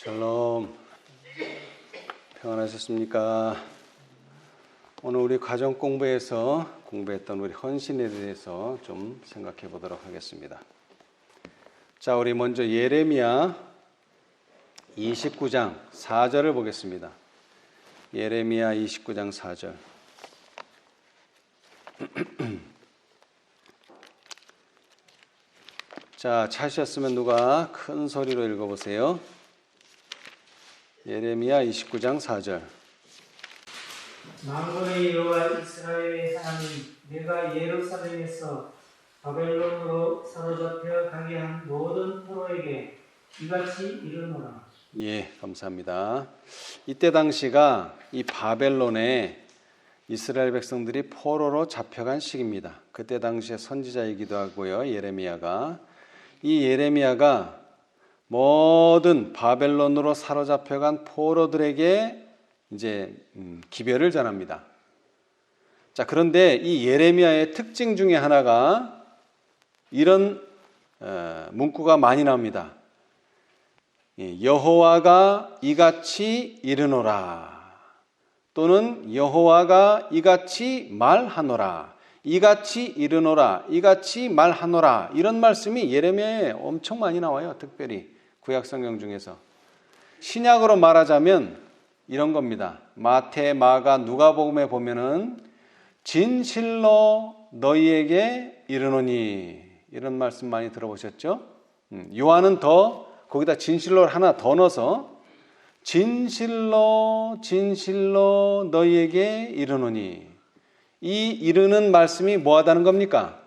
샬롬, 평안하셨습니까? 오늘 우리 가정 공부에서 공부했던 우리 헌신에 대해서 좀 생각해 보도록 하겠습니다. 자, 우리 먼저 예레미야 29장 4절을 보겠습니다. 예레미야 29장 4절. 자, 찾으셨으면 누가 큰 소리로 읽어보세요. 예레미야 29장 4절. 만군의 여호와 이스라엘의 하나님, 내가 예루살렘에서 바벨론으로 사로잡혀 가게 한 모든 포로에게 이같이 이르노라. 예, 감사합니다. 이때 당시가 이 바벨론에 이스라엘 백성들이 포로로 잡혀간 시기입니다. 그때 당시에 선지자이기도 하고요, 예레미야가. 이 예레미야가 모든 바벨론으로 사로잡혀간 포로들에게 이제 기별을 전합니다. 자, 그런데 이 예레미야의 특징 중에 하나가 이런 문구가 많이 나옵니다. 여호와가 이같이 이르노라, 또는 여호와가 이같이 말하노라, 이같이 이르노라, 이같이 말하노라, 이런 말씀이 예레미야에 엄청 많이 나와요. 특별히 구약성경 중에서. 신약으로 말하자면 이런 겁니다. 마태, 마가, 누가복음에 보면은 진실로 너희에게 이르노니, 이런 말씀 많이 들어보셨죠? 요한은 더 거기다 진실로를 하나 더 넣어서 진실로 진실로 너희에게 이르노니, 이 이르는 말씀이 뭐하다는 겁니까?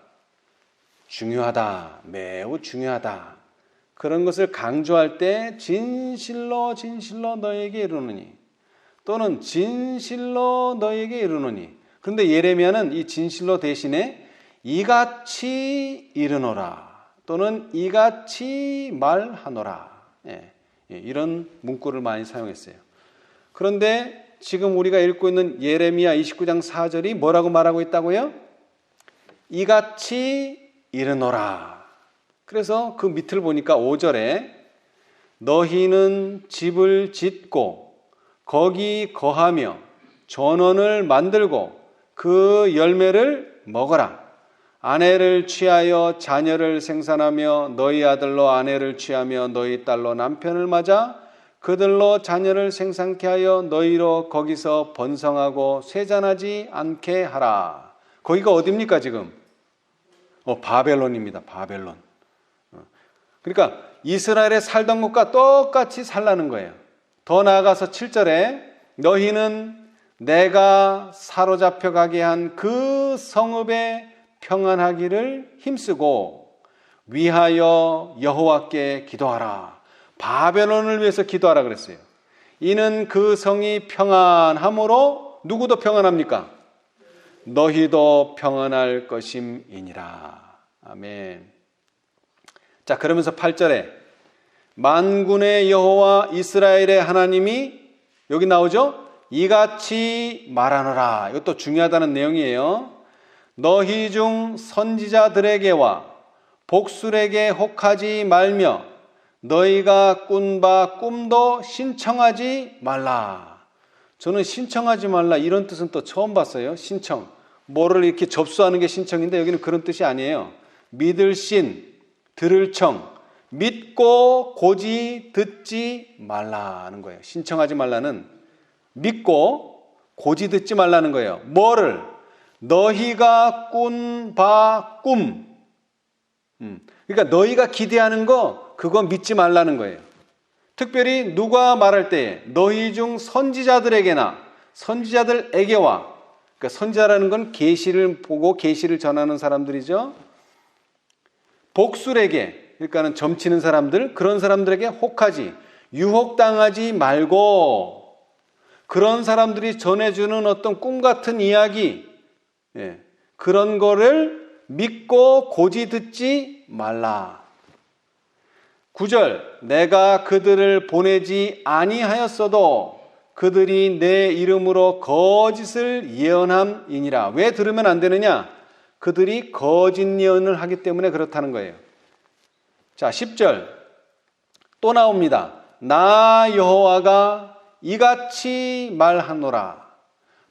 중요하다, 매우 중요하다. 그런 것을 강조할 때 진실로 진실로 너희에게 이르노니, 또는 진실로 너희에게 이르노니. 그런데 예레미야는 이 진실로 대신에 이같이 이르노라, 또는 이같이 말하노라, 이런 문구를 많이 사용했어요. 그런데 지금 우리가 읽고 있는 예레미야 29장 4절이 뭐라고 말하고 있다고요? 이같이 이르노라. 그래서 그 밑을 보니까 5절에 너희는 집을 짓고 거기 거하며 전원을 만들고 그 열매를 먹어라. 아내를 취하여 자녀를 생산하며 너희 아들로 아내를 취하며 너희 딸로 남편을 맞아 그들로 자녀를 생산케 하여 너희로 거기서 번성하고 쇠잔하지 않게 하라. 거기가 어디입니까 지금? 바벨론입니다. 바벨론. 그러니까 이스라엘에 살던 것과 똑같이 살라는 거예요. 더 나아가서 7절에 너희는 내가 사로잡혀 가게 한 그 성읍에 평안하기를 힘쓰고 위하여 여호와께 기도하라. 바벨론을 위해서 기도하라 그랬어요. 이는 그 성이 평안함으로 누구도 평안합니까? 너희도 평안할 것임이니라. 아멘. 자, 그러면서 8절에 만군의 여호와 이스라엘의 하나님이, 여기 나오죠? 이같이 말하노라. 이것도 중요하다는 내용이에요. 너희 중 선지자들에게와 복술에게 혹하지 말며 너희가 꾼 바 꿈도 신청하지 말라. 저는 신청하지 말라 이런 뜻은 또 처음 봤어요. 신청, 뭐를 이렇게 접수하는 게 신청인데 여기는 그런 뜻이 아니에요. 믿을 신, 들을 청, 믿고 고지 듣지 말라는 거예요. 신청하지 말라는 믿고 고지 듣지 말라는 거예요. 뭐를? 너희가 꾼 바 꿈. 그러니까 너희가 기대하는 거, 그거 믿지 말라는 거예요. 특별히 누가 말할 때 너희 중 선지자들에게나 선지자들에게와, 그러니까 선지자라는 건 계시를 보고 계시를 전하는 사람들이죠. 복술에게, 그러니까는 점치는 사람들, 그런 사람들에게 혹하지, 유혹당하지 말고, 그런 사람들이 전해주는 어떤 꿈 같은 이야기, 그런 거를 믿고 고지 듣지 말라. 9절, 내가 그들을 보내지 아니하였어도 그들이 내 이름으로 거짓을 예언함이니라. 왜 들으면 안 되느냐? 그들이 거짓 예언을 하기 때문에 그렇다는 거예요. 자, 10절 또 나옵니다. 나 여호와가 이같이 말하노라.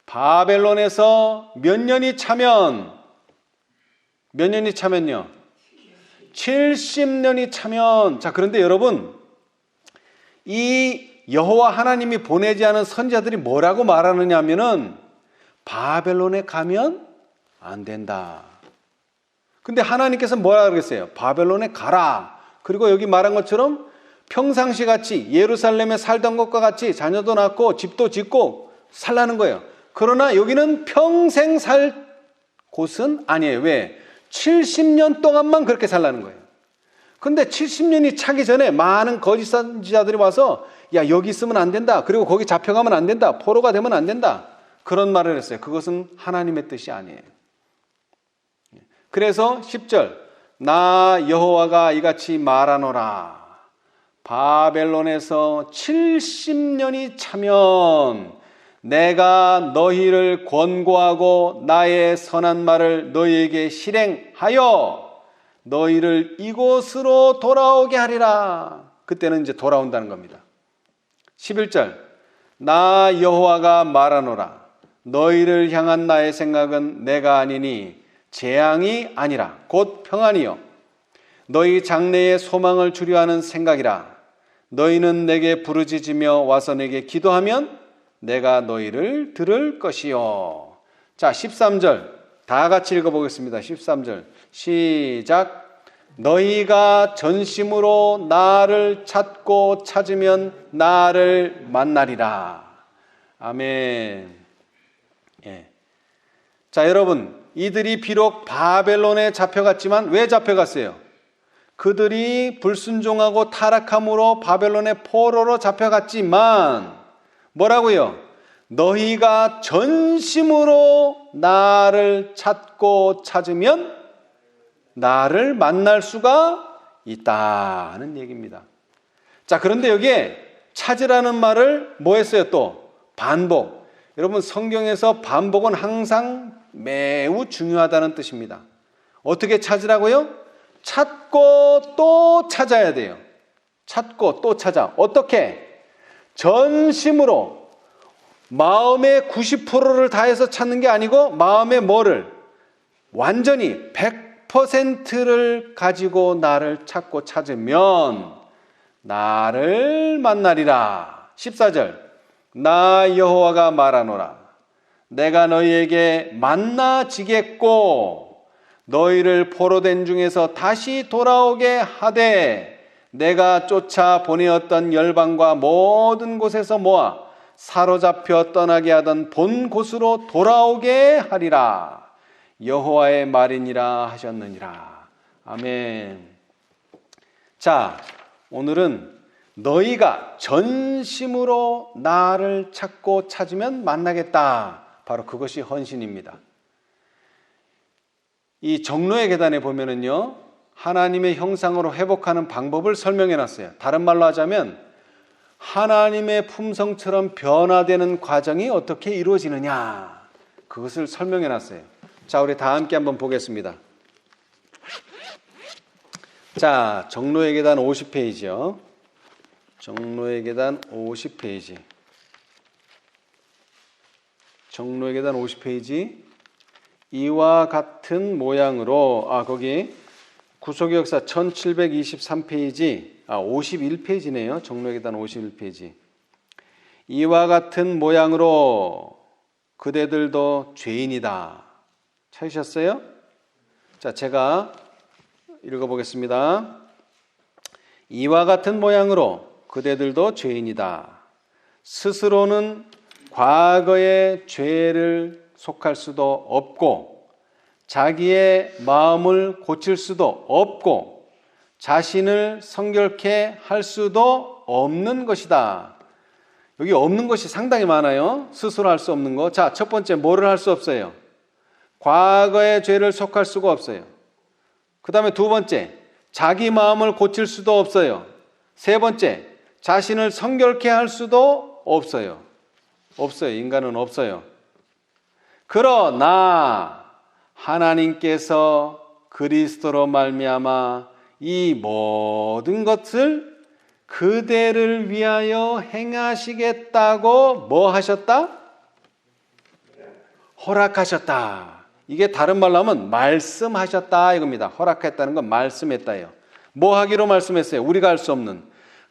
바벨론에서 몇 년이 차면요? 70년이 차면. 자, 그런데 여러분, 이 여호와 하나님이 보내지 않은 선지자들이 뭐라고 말하느냐 하면은 바벨론에 가면 안 된다. 근데 하나님께서 뭐라 그랬어요? 바벨론에 가라. 그리고 여기 말한 것처럼 평상시 같이 예루살렘에 살던 것과 같이 자녀도 낳고 집도 짓고 살라는 거예요. 그러나 여기는 평생 살 곳은 아니에요. 왜? 70년 동안만 그렇게 살라는 거예요. 근데 70년이 차기 전에 많은 거짓 선지자들이 와서 야, 여기 있으면 안 된다. 그리고 거기 잡혀가면 안 된다. 포로가 되면 안 된다. 그런 말을 했어요. 그것은 하나님의 뜻이 아니에요. 그래서 10절, 나 여호와가 이같이 말하노라. 바벨론에서 70년이 차면 내가 너희를 권고하고 나의 선한 말을 너희에게 실행하여 너희를 이곳으로 돌아오게 하리라. 그때는 이제 돌아온다는 겁니다. 11절, 나 여호와가 말하노라. 너희를 향한 나의 생각은 내가 아니니 재앙이 아니라 곧 평안이요 너희 장래에 소망을 주려 하는 생각이라. 너희는 내게 부르짖으며 와서 내게 기도하면 내가 너희를 들을 것이요. 자, 13절 다 같이 읽어보겠습니다. 13절 시작. 너희가 전심으로 나를 찾고 찾으면 나를 만나리라. 아멘. 예. 자, 여러분, 이들이 비록 바벨론에 잡혀갔지만 왜 잡혀갔어요? 그들이 불순종하고 타락함으로 바벨론의 포로로 잡혀갔지만 뭐라고요? 너희가 전심으로 나를 찾고 찾으면 나를 만날 수가 있다는 얘기입니다. 자, 그런데 여기에 찾으라는 말을 뭐 했어요? 또 반복. 여러분, 성경에서 반복은 항상 매우 중요하다는 뜻입니다. 어떻게 찾으라고요? 찾고 또 찾아야 돼요. 찾고 또 찾아. 어떻게? 전심으로 마음의 90%를 다해서 찾는 게 아니고 마음의 뭐를? 완전히 100%를 가지고 나를 찾고 찾으면 나를 만나리라. 14절 나 여호와가 말하노라. 내가 너희에게 만나지겠고 너희를 포로된 중에서 다시 돌아오게 하되 내가 쫓아 보내었던 열방과 모든 곳에서 모아 사로잡혀 떠나게 하던 본 곳으로 돌아오게 하리라. 여호와의 말이니라 하셨느니라. 아멘. 자, 오늘은 너희가 전심으로 나를 찾고 찾으면 만나겠다. 바로 그것이 헌신입니다. 이 정로의 계단에 보면은요, 하나님의 형상으로 회복하는 방법을 설명해 놨어요. 다른 말로 하자면 하나님의 품성처럼 변화되는 과정이 어떻게 이루어지느냐, 그것을 설명해 놨어요. 자, 우리 다 함께 한번 보겠습니다. 자, 정로의 계단 50페이지요. 정로의 계단 50페이지. 정로의 계단 50페이지. 이와 같은 모양으로, 거기 구속의 역사 1723페이지, 51페이지네요. 정로의 계단 51페이지. 이와 같은 모양으로 그대들도 죄인이다. 찾으셨어요? 자, 제가 읽어보겠습니다. 이와 같은 모양으로 그대들도 죄인이다. 스스로는 과거의 죄를 속할 수도 없고 자기의 마음을 고칠 수도 없고 자신을 성결케 할 수도 없는 것이다. 여기 없는 것이 상당히 많아요. 스스로 할 수 없는 거. 자, 첫 번째, 뭐를 할 수 없어요? 과거의 죄를 속할 수가 없어요. 그 다음에 두 번째, 자기 마음을 고칠 수도 없어요. 세 번째, 자신을 성결케 할 수도 없어요. 없어요. 인간은 없어요. 그러나 하나님께서 그리스도로 말미암아 이 모든 것을 그대를 위하여 행하시겠다고 뭐 하셨다? 허락하셨다. 이게 다른 말로 하면 말씀하셨다 이겁니다. 허락했다는 건 말씀했다예요. 뭐 하기로 말씀했어요? 우리가 할 수 없는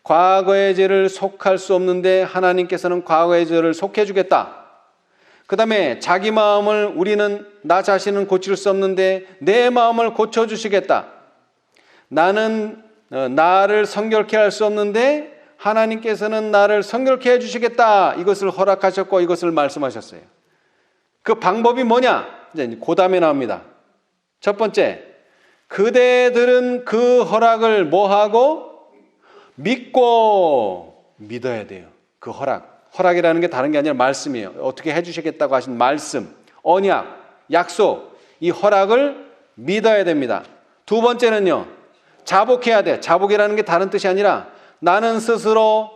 과거의 죄를 속할 수 없는데 하나님께서는 과거의 죄를 속해 주겠다. 그 다음에 자기 마음을 우리는 나 자신은 고칠 수 없는데 내 마음을 고쳐주시겠다. 나는 나를 성결케 할 수 없는데 하나님께서는 나를 성결케 해주시겠다. 이것을 허락하셨고 이것을 말씀하셨어요. 그 방법이 뭐냐? 이제 그 다음에 나옵니다. 첫 번째, 그대들은 그 허락을 뭐하고? 믿고 믿어야 돼요. 그 허락이라는 게 다른 게 아니라 말씀이에요. 어떻게 해주시겠다고 하신 말씀, 언약, 약속, 이 허락을 믿어야 됩니다. 두 번째는요, 자복해야 돼. 자복이라는 게 다른 뜻이 아니라 나는 스스로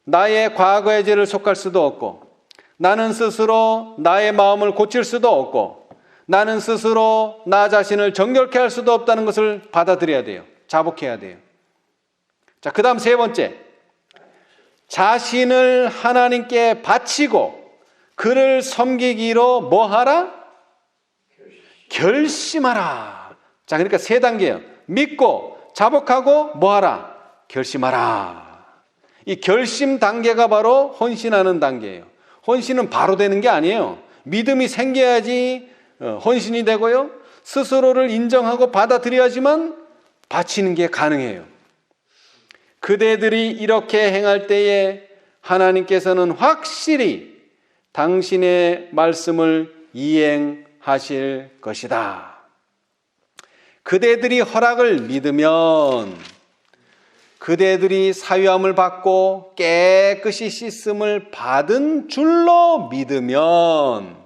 나의 과거의 죄를 속할 수도 없고, 나는 스스로 나의 마음을 고칠 수도 없고, 나는 스스로 나 자신을 정결케 할 수도 없다는 것을 받아들여야 돼요. 자복해야 돼요. 자, 그 다음 세 번째, 자신을 하나님께 바치고 그를 섬기기로 뭐 하라? 결심하라. 자, 그러니까 세 단계예요. 믿고 자복하고 뭐 하라? 결심하라. 이 결심 단계가 바로 헌신하는 단계예요. 헌신은 바로 되는 게 아니에요. 믿음이 생겨야지 헌신이 되고요. 스스로를 인정하고 받아들여야지만 바치는 게 가능해요. 그대들이 이렇게 행할 때에 하나님께서는 확실히 당신의 말씀을 이행하실 것이다. 그대들이 허락을 믿으면, 그대들이 사유함을 받고 깨끗이 씻음을 받은 줄로 믿으면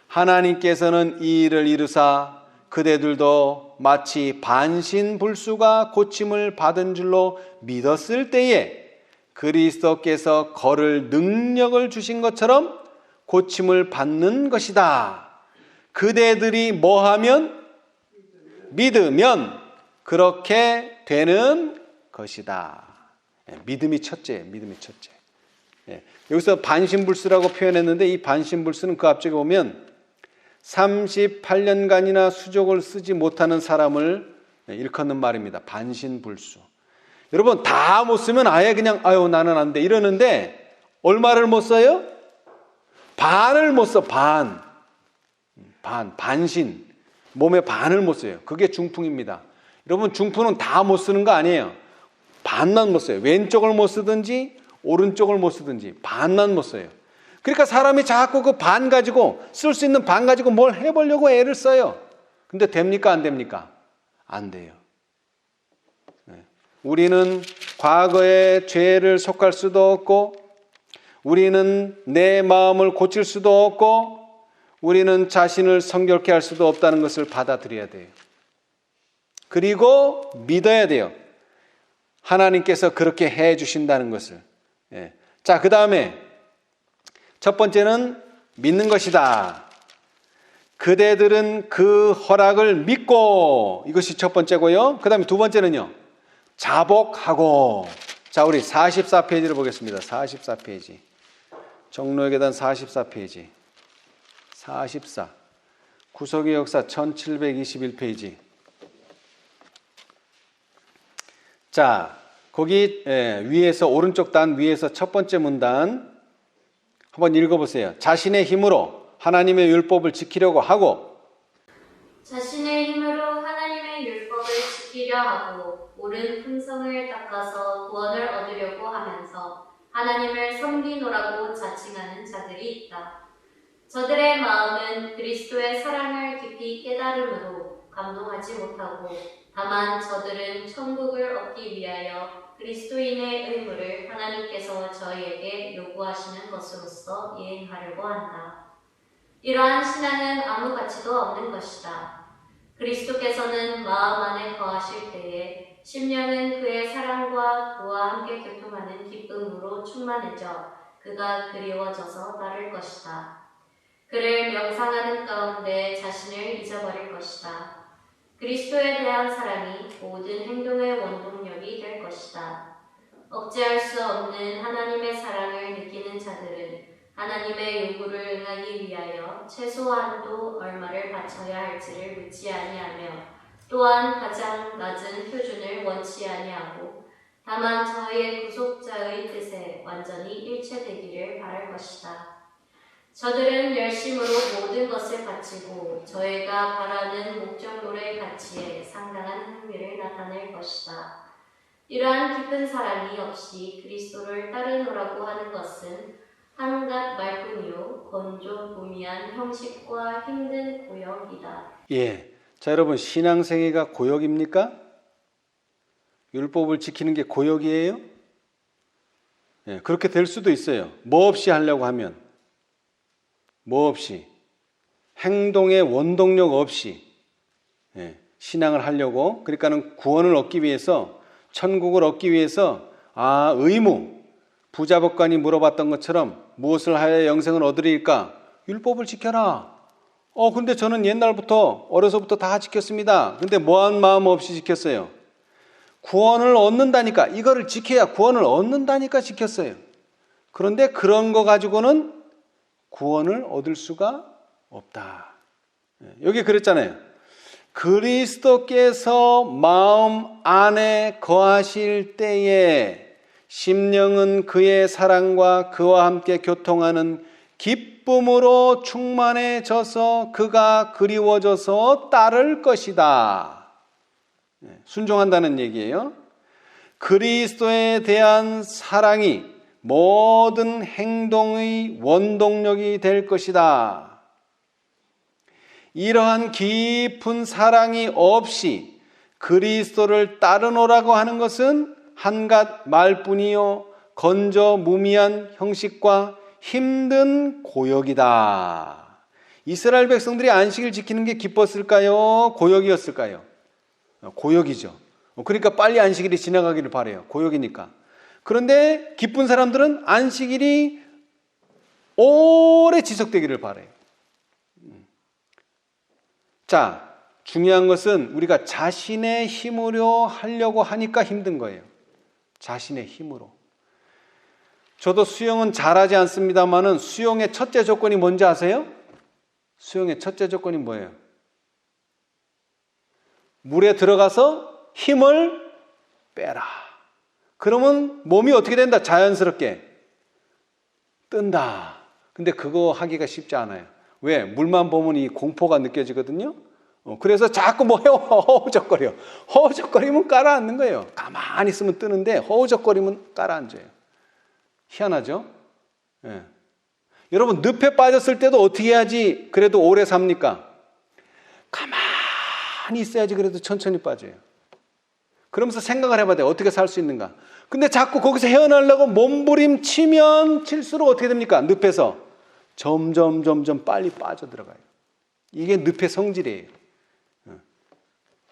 하나님께서는 이 일을 이루사 그대들도 마치 반신불수가 고침을 받은 줄로 믿었을 때에 그리스도께서 걸을 능력을 주신 것처럼 고침을 받는 것이다. 그대들이 뭐하면? 믿으면 그렇게 되는 것이다. 믿음이 첫째예요. 믿음이 첫째. 여기서 반신불수라고 표현했는데 이 반신불수는 그 앞쪽에 보면 38년간이나 수족을 쓰지 못하는 사람을 일컫는 말입니다. 반신불수. 여러분 다 못 쓰면 아예 그냥 아유 나는 안 돼 이러는데 얼마를 못 써요? 반을 못 써. 반신. 몸의 반을 못 써요. 그게 중풍입니다. 여러분 중풍은 다 못 쓰는 거 아니에요. 반만 못 써요. 왼쪽을 못 쓰든지 오른쪽을 못 쓰든지 반만 못 써요. 그러니까 사람이 자꾸 그 반 가지고 쓸 수 있는 반 가지고 뭘 해보려고 애를 써요. 근데 됩니까 안 됩니까? 안 돼요. 우리는 과거의 죄를 속할 수도 없고, 우리는 내 마음을 고칠 수도 없고, 우리는 자신을 성결케 할 수도 없다는 것을 받아들여야 돼요. 그리고 믿어야 돼요. 하나님께서 그렇게 해 주신다는 것을. 자, 그 다음에 첫 번째는 믿는 것이다. 그대들은 그 허락을 믿고, 이것이 첫 번째고요. 그 다음에 두 번째는요, 자복하고. 자, 우리 44페이지를 보겠습니다. 44페이지. 정로의 계단 44페이지. 44. 구속의 역사 1721페이지. 자, 거기 위에서 오른쪽 단 위에서 첫 번째 문단 한번 읽어보세요. 자신의 힘으로 하나님의 율법을 지키려고 하고, 자신의 힘으로 하나님의 율법을 지키려 하고 옳은 품성을 닦아서 구원을 얻으려고 하면서 하나님을 섬기노라고 자칭하는 자들이 있다. 저들의 마음은 그리스도의 사랑을 깊이 깨달음으로 감동하지 못하고, 다만 저들은 천국을 얻기 위하여 그리스도인의 의무를 하나님께서 저희에게 요구하시는 것으로서 이행하려고 한다. 이러한 신앙은 아무 가치도 없는 것이다. 그리스도께서는 마음 안에 거하실 때에 심령은 그의 사랑과 그와 함께 교통하는 기쁨으로 충만해져 그가 그리워져서 따를 것이다. 그를 명상하는 가운데 자신을 잊어버릴 것이다. 그리스도에 대한 사랑이 모든 행동의 원동력이 될 것이다. 억제할 수 없는 하나님의 사랑을 느끼는 자들은 하나님의 요구를 응하기 위하여 최소한도 얼마를 바쳐야 할지를 묻지 아니하며 또한 가장 낮은 표준을 원치 아니하고 다만 저희의 구속자의 뜻에 완전히 일체되기를 바랄 것이다. 저들은 열심으로 모든 것을 바치고 저희가 바라는 목적물의 가치에 상당한 흥미를 나타낼 것이다. 이러한 깊은 사랑이 없이 그리스도를 따르노라고 하는 것은 한낱 말뿐이요 건조무미한 형식과 힘든 고역이다. 예. 자, 여러분, 신앙생애가 고역입니까? 율법을 지키는 게 고역이에요? 예, 그렇게 될 수도 있어요. 뭐 없이 하려고 하면. 뭐 없이. 행동의 원동력 없이. 예, 신앙을 하려고. 그러니까는 구원을 얻기 위해서, 천국을 얻기 위해서, 의무. 부자법관이 물어봤던 것처럼 무엇을 하여 영생을 얻으리일까? 율법을 지켜라. 근데 저는 옛날부터, 어려서부터 다 지켰습니다. 근데 뭐한 마음 없이 지켰어요? 구원을 얻는다니까, 이거를 지켜야 구원을 얻는다니까 지켰어요. 그런데 그런 거 가지고는 구원을 얻을 수가 없다. 여기 그랬잖아요. 그리스도께서 마음 안에 거하실 때에 심령은 그의 사랑과 그와 함께 교통하는 기쁨으로 충만해져서 그가 그리워져서 따를 것이다. 순종한다는 얘기예요. 그리스도에 대한 사랑이 모든 행동의 원동력이 될 것이다. 이러한 깊은 사랑이 없이 그리스도를 따르노라고 하는 것은 한갓 말뿐이요 건조무미한 형식과 힘든 고역이다. 이스라엘 백성들이 안식일 지키는 게 기뻤을까요? 고역이었을까요? 고역이죠. 그러니까 빨리 안식일이 지나가기를 바라요. 고역이니까. 그런데 기쁜 사람들은 안식일이 오래 지속되기를 바라요. 자, 중요한 것은 우리가 자신의 힘으로 하려고 하니까 힘든 거예요. 자신의 힘으로. 저도 수영은 잘하지 않습니다만은 수영의 첫째 조건이 뭔지 아세요? 수영의 첫째 조건이 뭐예요? 물에 들어가서 힘을 빼라. 그러면 몸이 어떻게 된다? 자연스럽게 뜬다. 근데 그거 하기가 쉽지 않아요. 왜? 물만 보면 이 공포가 느껴지거든요. 그래서 자꾸 뭐 허우적거려. 허우적거리면 깔아앉는 거예요. 가만히 있으면 뜨는데 허우적거리면 깔아앉아요. 희한하죠? 예. 여러분, 늪에 빠졌을 때도 어떻게 해야지 그래도 오래 삽니까? 가만히 있어야지 그래도 천천히 빠져요. 그러면서 생각을 해봐야 돼요. 어떻게 살 수 있는가? 근데 자꾸 거기서 헤어나려고 몸부림치면 칠수록 어떻게 됩니까? 늪에서 점점 빨리 빠져들어가요. 이게 늪의 성질이에요.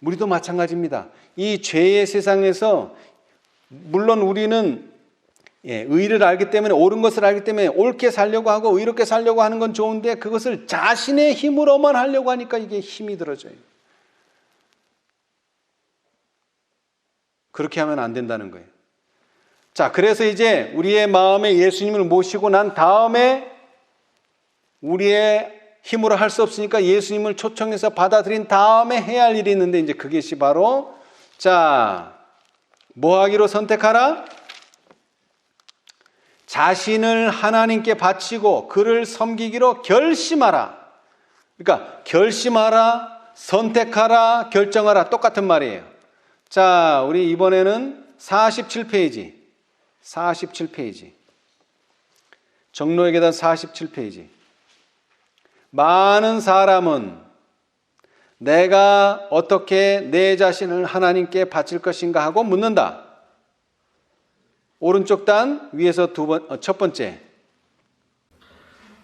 우리도 마찬가지입니다. 이 죄의 세상에서 물론 우리는 의를 알기 때문에 옳은 것을 알기 때문에 옳게 살려고 하고 의롭게 살려고 하는 건 좋은데 그것을 자신의 힘으로만 하려고 하니까 이게 힘이 들어져요. 그렇게 하면 안 된다는 거예요. 자, 그래서 이제 우리의 마음에 예수님을 모시고 난 다음에 우리의 힘으로 할 수 없으니까 예수님을 초청해서 받아들인 다음에 해야 할 일이 있는데 이제 그것이 바로 뭐 하기로 선택하라? 자신을 하나님께 바치고 그를 섬기기로 결심하라. 그러니까 결심하라, 선택하라, 결정하라 똑같은 말이에요. 자, 우리 이번에는 47페이지. 47페이지. 정로의 계단 47페이지. 많은 사람은 내가 어떻게 내 자신을 하나님께 바칠 것인가 하고 묻는다. 오른쪽 단 위에서 첫 번째.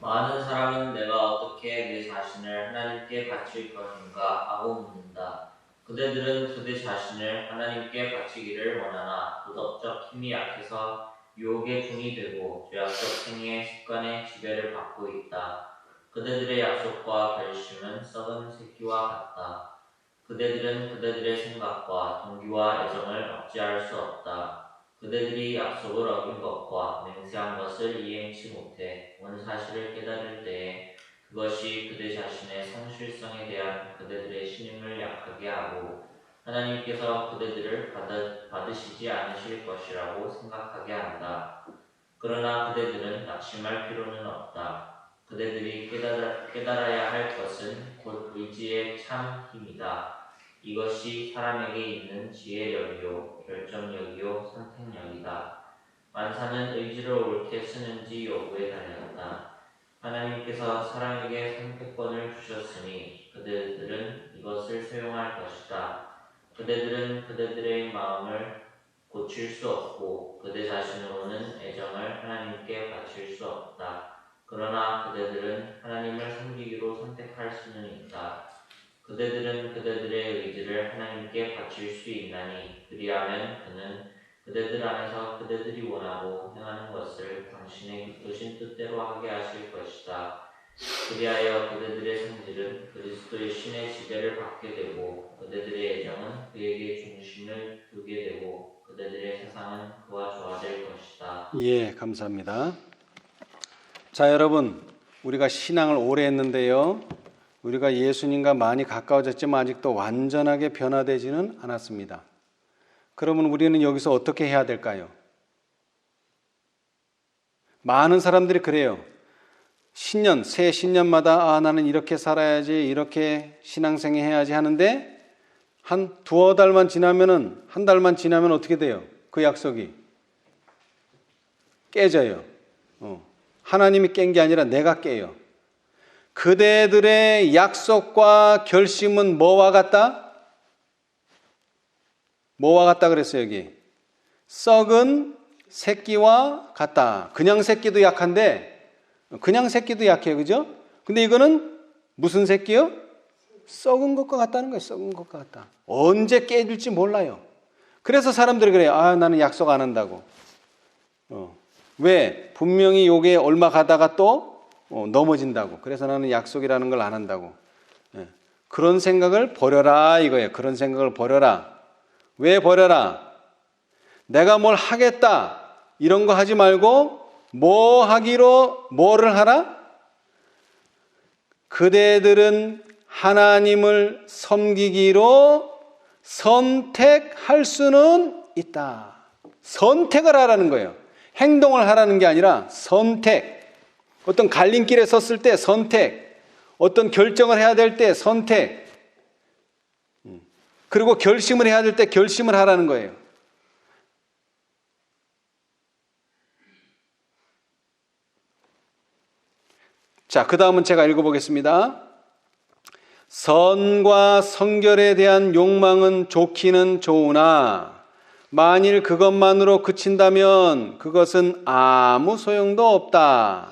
많은 사람은 내가 어떻게 내 자신을 하나님께 바칠 것인가 하고 묻는다. 그대들은 그들 자신을 하나님께 바치기를 원하나 도덕적 힘이 약해서 유혹의 종이 되고 죄악적 생애의 습관에 지배를 받고 있다. 그대들의 약속과 결심은 썩은 새끼와 같다. 그대들은 그대들의 생각과 동기와 애정을 억제할 수 없다. 그대들이 약속을 어긴 것과 맹세한 것을 이행치 못해 온 사실을 깨달을 때에 그것이 그대 자신의 성실성에 대한 그대들의 신임을 약하게 하고 하나님께서 그대들을 받으시지 않으실 것이라고 생각하게 한다. 그러나 그대들은 낙심할 필요는 없다. 그대들이 깨달아야 할 것은 곧 의지의 참 힘이다. 이것이 사람에게 있는 지혜력이요, 결정력이요, 선택력이다. 만사는 의지를 옳게 쓰는지 여부에 달렸다. 하나님께서 사람에게 선택권을 주셨으니 그대들은 이것을 사용할 것이다. 그대들은 그대들의 마음을 고칠 수 없고 그대 자신으로는 애정을 하나님께 바칠 수 없다. 그러나 그대들은 하나님을 섬기기로 선택할 수는 있다. 그대들은 그대들의 의지를 하나님께 바칠 수 있나니 그리하면 그는 그대들 안에서 그대들이 원하고 행하는 것을 당신의 기쁘신 뜻대로 하게 하실 것이다. 그리하여 그대들의 성질은 그리스도의 신의 지배를 받게 되고 그대들의 애정은 그에게 중심을 두게 되고 그대들의 세상은 그와 조화될 것이다. 예, 감사합니다. 자, 여러분, 우리가 신앙을 오래 했는데요. 우리가 예수님과 많이 가까워졌지만 아직도 완전하게 변화되지는 않았습니다. 그러면 우리는 여기서 어떻게 해야 될까요? 많은 사람들이 그래요. 새 신년마다 나는 이렇게 살아야지, 이렇게 신앙생활 해야지 하는데 한 두어 달만 지나면은, 한 달만 지나면 어떻게 돼요? 그 약속이 깨져요. 하나님이 깬 게 아니라 내가 깨요. 그대들의 약속과 결심은 뭐와 같다? 뭐와 같다 그랬어요, 여기? 썩은 새끼와 같다. 그냥 새끼도 약한데, 그냥 새끼도 약해요, 그죠? 근데 이거는 무슨 새끼요? 썩은 것과 같다는 거예요, 썩은 것과 같다. 언제 깨질지 몰라요. 그래서 사람들이 그래요. 나는 약속 안 한다고. 왜? 분명히 요게 얼마 가다가 또 넘어진다고. 그래서 나는 약속이라는 걸 안 한다고. 그런 생각을 버려라 이거예요. 그런 생각을 버려라. 왜 버려라? 내가 뭘 하겠다 이런 거 하지 말고 뭐를 하라? 그대들은 하나님을 섬기기로 선택할 수는 있다. 선택을 하라는 거예요. 행동을 하라는 게 아니라 선택. 어떤 갈림길에 섰을 때 선택. 어떤 결정을 해야 될 때 선택. 그리고 결심을 해야 될 때 결심을 하라는 거예요. 자, 그 다음은 제가 읽어보겠습니다. 선과 성결에 대한 욕망은 좋기는 좋으나 만일 그것만으로 그친다면 그것은 아무 소용도 없다.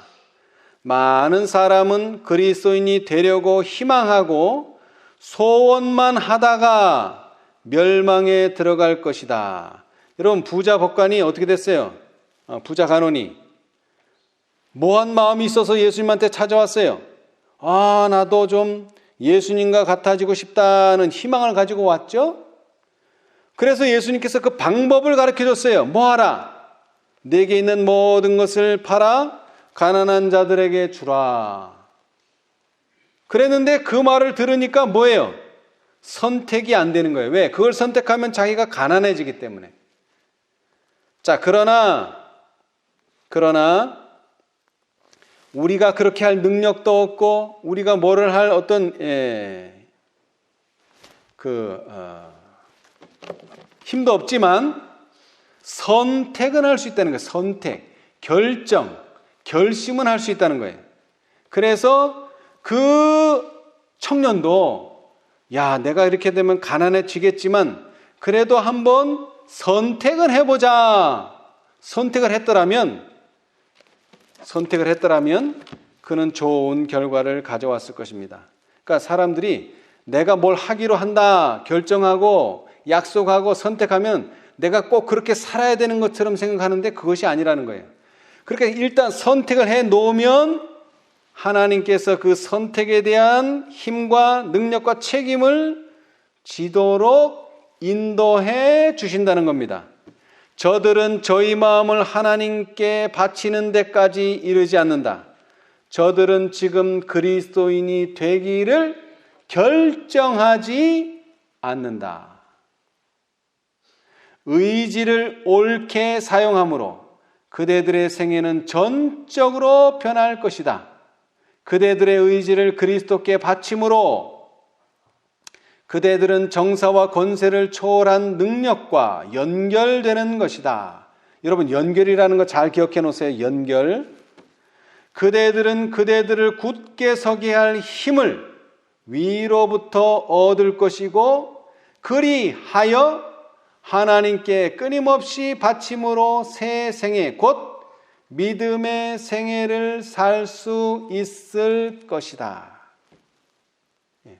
많은 사람은 그리스도인이 되려고 희망하고 소원만 하다가 멸망에 들어갈 것이다. 여러분, 부자 법관이 어떻게 됐어요? 부자 간원이 뭐한 마음이 있어서 예수님한테 찾아왔어요. 나도 좀 예수님과 같아지고 싶다는 희망을 가지고 왔죠. 그래서 예수님께서 그 방법을 가르쳐 줬어요. 뭐 하라? 내게 있는 모든 것을 팔아 가난한 자들에게 주라. 그랬는데 그 말을 들으니까 뭐예요? 선택이 안 되는 거예요. 왜? 그걸 선택하면 자기가 가난해지기 때문에. 자, 그러나 우리가 그렇게 할 능력도 없고 우리가 뭐를 할 어떤 힘도 없지만 선택은 할 수 있다는 거예요. 선택, 결심은 할 수 있다는 거예요. 그래서 그 청년도 내가 이렇게 되면 가난해지겠지만 그래도 한번 선택을 해보자. 선택을 했더라면 그는 좋은 결과를 가져왔을 것입니다. 그러니까 사람들이 내가 뭘 하기로 한다, 결정하고 약속하고 선택하면 내가 꼭 그렇게 살아야 되는 것처럼 생각하는데 그것이 아니라는 거예요. 그러니까 일단 선택을 해 놓으면 하나님께서 그 선택에 대한 힘과 능력과 책임을 지도록 인도해 주신다는 겁니다. 저들은 저희 마음을 하나님께 바치는 데까지 이르지 않는다. 저들은 지금 그리스도인이 되기를 결정하지 않는다. 의지를 옳게 사용함으로 그대들의 생애는 전적으로 변할 것이다. 그대들의 의지를 그리스도께 바침으로 그대들은 정사와 권세를 초월한 능력과 연결되는 것이다. 여러분, 연결이라는 거 잘 기억해 놓으세요. 연결. 그대들은 그대들을 굳게 서게 할 힘을 위로부터 얻을 것이고 그리하여 하나님께 끊임없이 바침으로 새 생애, 곧 믿음의 생애를 살 수 있을 것이다. 예.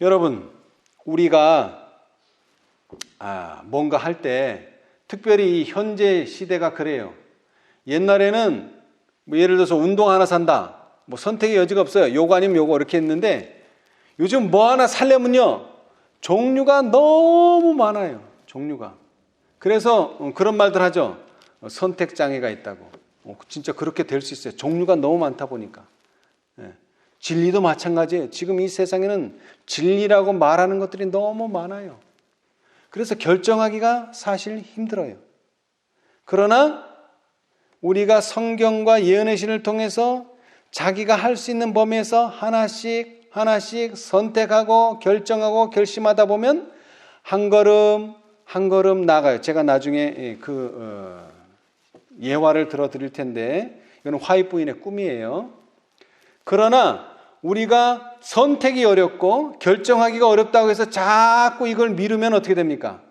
여러분, 우리가 뭔가 할 때 특별히 이 현재 시대가 그래요. 옛날에는 예를 들어서 운동 하나 산다. 선택의 여지가 없어요. 요거 아니면 요거 이렇게 했는데 요즘 뭐 하나 살려면요. 종류가 너무 많아요. 종류가. 그래서 그런 말들 하죠. 선택장애가 있다고. 진짜 그렇게 될 수 있어요. 종류가 너무 많다 보니까. 진리도 마찬가지예요. 지금 이 세상에는 진리라고 말하는 것들이 너무 많아요. 그래서 결정하기가 사실 힘들어요. 그러나 우리가 성경과 예언의 신을 통해서 자기가 할 수 있는 범위에서 하나씩 선택하고 결정하고 결심하다 보면 한 걸음 한 걸음 나아가요. 제가 나중에 예화를 들어드릴 텐데 이건 화이 부인의 꿈이에요. 그러나 우리가 선택이 어렵고 결정하기가 어렵다고 해서 자꾸 이걸 미루면 어떻게 됩니까?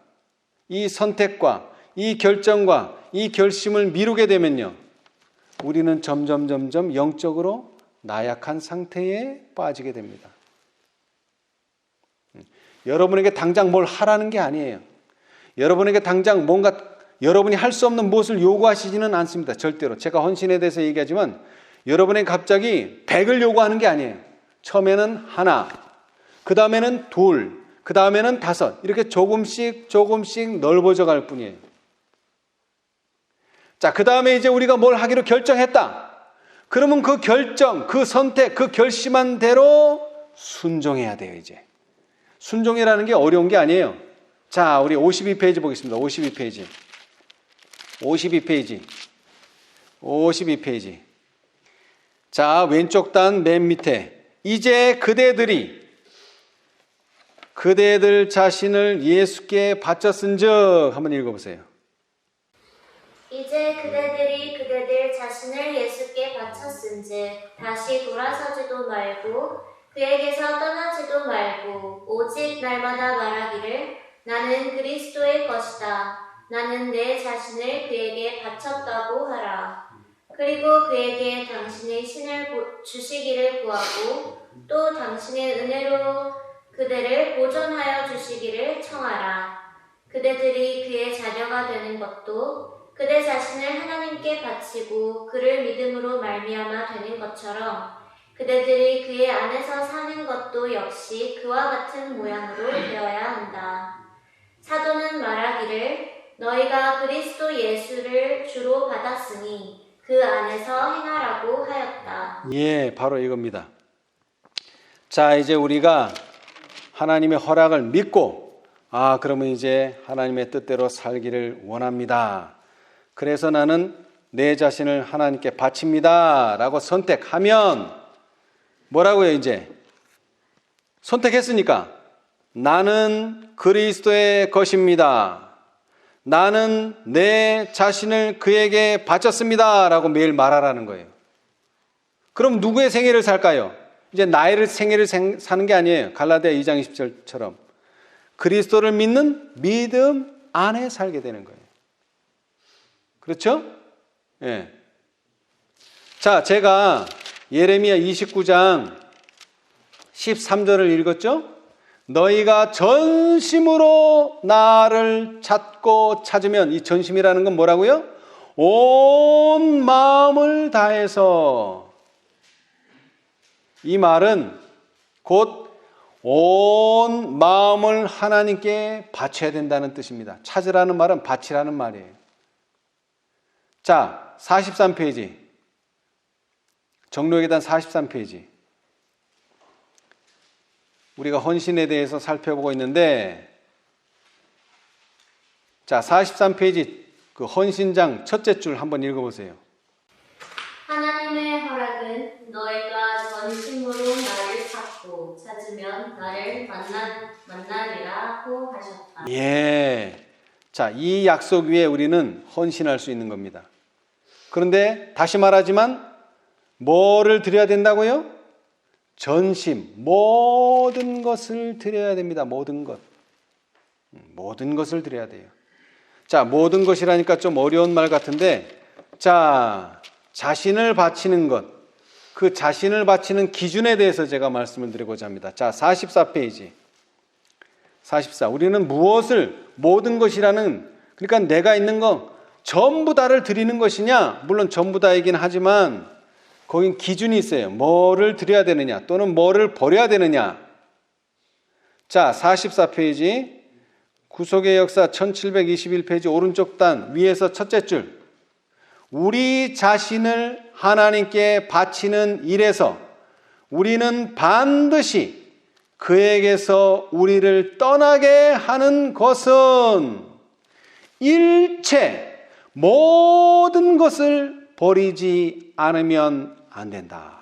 이 선택과 이 결정과 이 결심을 미루게 되면요, 우리는 점점 영적으로 나약한 상태에 빠지게 됩니다. 여러분에게 당장 뭘 하라는 게 아니에요. 여러분에게 당장 뭔가 여러분이 할 수 없는 무엇을 요구하시지는 않습니다. 절대로. 제가 헌신에 대해서 얘기하지만 여러분에게 갑자기 100을 요구하는 게 아니에요. 처음에는 하나, 그 다음에는 둘, 그 다음에는 5, 이렇게 조금씩 넓어져 갈 뿐이에요. 자, 그 다음에 이제 우리가 뭘 하기로 결정했다. 그러면 그 결정, 그 선택, 그 결심한 대로 순종해야 돼요, 이제. 순종이라는 게 어려운 게 아니에요. 자, 우리 52페이지 보겠습니다. 52페이지. 자, 왼쪽 단 맨 밑에. 이제 그대들 자신을 예수께 바쳤은즉 한번 읽어보세요. 이제 그대들이 그대들 자신을 예수께 바쳤은즉 다시 돌아서지도 말고 그에게서 떠나지도 말고 오직 날마다 말하기를 나는 그리스도의 것이다. 나는 내 자신을 그에게 바쳤다고 하라. 그리고 그에게 당신의 신을 주시기를 구하고 또 당신의 은혜로 그대를 보존하여 주시기를 청하라. 그대들이 그의 자녀가 되는 것도 그대 자신을 하나님께 바치고 그를 믿음으로 말미암아 되는 것처럼 그대들이 그의 안에서 사는 것도 역시 그와 같은 모양으로 되어야 한다. 사도는 말하기를 너희가 그리스도 예수를 주로 받았으니 그 안에서 행하라고 하였다. 예, 바로 이겁니다. 자, 이제 우리가 하나님의 허락을 믿고 그러면 이제 하나님의 뜻대로 살기를 원합니다. 그래서 나는 내 자신을 하나님께 바칩니다 라고 선택하면 뭐라고요? 이제 선택했으니까 나는 그리스도의 것입니다. 나는 내 자신을 그에게 바쳤습니다 라고 매일 말하라는 거예요. 그럼 누구의 생애를 살까요? 이제 나의 생애를 사는 게 아니에요. 갈라디아 2장 20절처럼 그리스도를 믿는 믿음 안에 살게 되는 거예요. 그렇죠? 예. 자, 제가 예레미야 29장 13절을 읽었죠? 너희가 전심으로 나를 찾으면, 이 전심이라는 건 뭐라고요? 온 마음을 다해서. 이 말은 곧 온 마음을 하나님께 바쳐야 된다는 뜻입니다. 찾으라는 말은 바치라는 말이에요. 자, 43페이지. 정로의 계단 43페이지. 우리가 헌신에 대해서 살펴보고 있는데, 자, 43페이지 그 헌신장 첫째 줄 한번 읽어보세요. 하나님의 허락은 너희가 전심으로 나를 찾고 찾으면 나를 만나리라고 하셨다. 예. 자, 이 약속 위에 우리는 헌신할 수 있는 겁니다. 그런데 다시 말하지만 뭐를 드려야 된다고요? 전심, 모든 것을 드려야 됩니다. 모든 것. 모든 것을 드려야 돼요. 자, 모든 것이라니까 좀 어려운 말 같은데, 자, 자신을 바치는 것, 그 자신을 바치는 기준에 대해서 제가 말씀을 드리고자 합니다. 자, 44페이지. 44. 우리는 무엇을, 모든 것이라는, 그러니까 내가 있는 거 전부 다를 드리는 것이냐? 물론 전부 다이긴 하지만 거긴 기준이 있어요. 뭐를 드려야 되느냐 또는 뭐를 버려야 되느냐. 자, 44페이지 구속의 역사 1721페이지 오른쪽 단 위에서 첫째 줄. 우리 자신을 하나님께 바치는 일에서 우리는 반드시 그에게서 우리를 떠나게 하는 것은 일체 모든 것을 버리지 않으면 안 된다.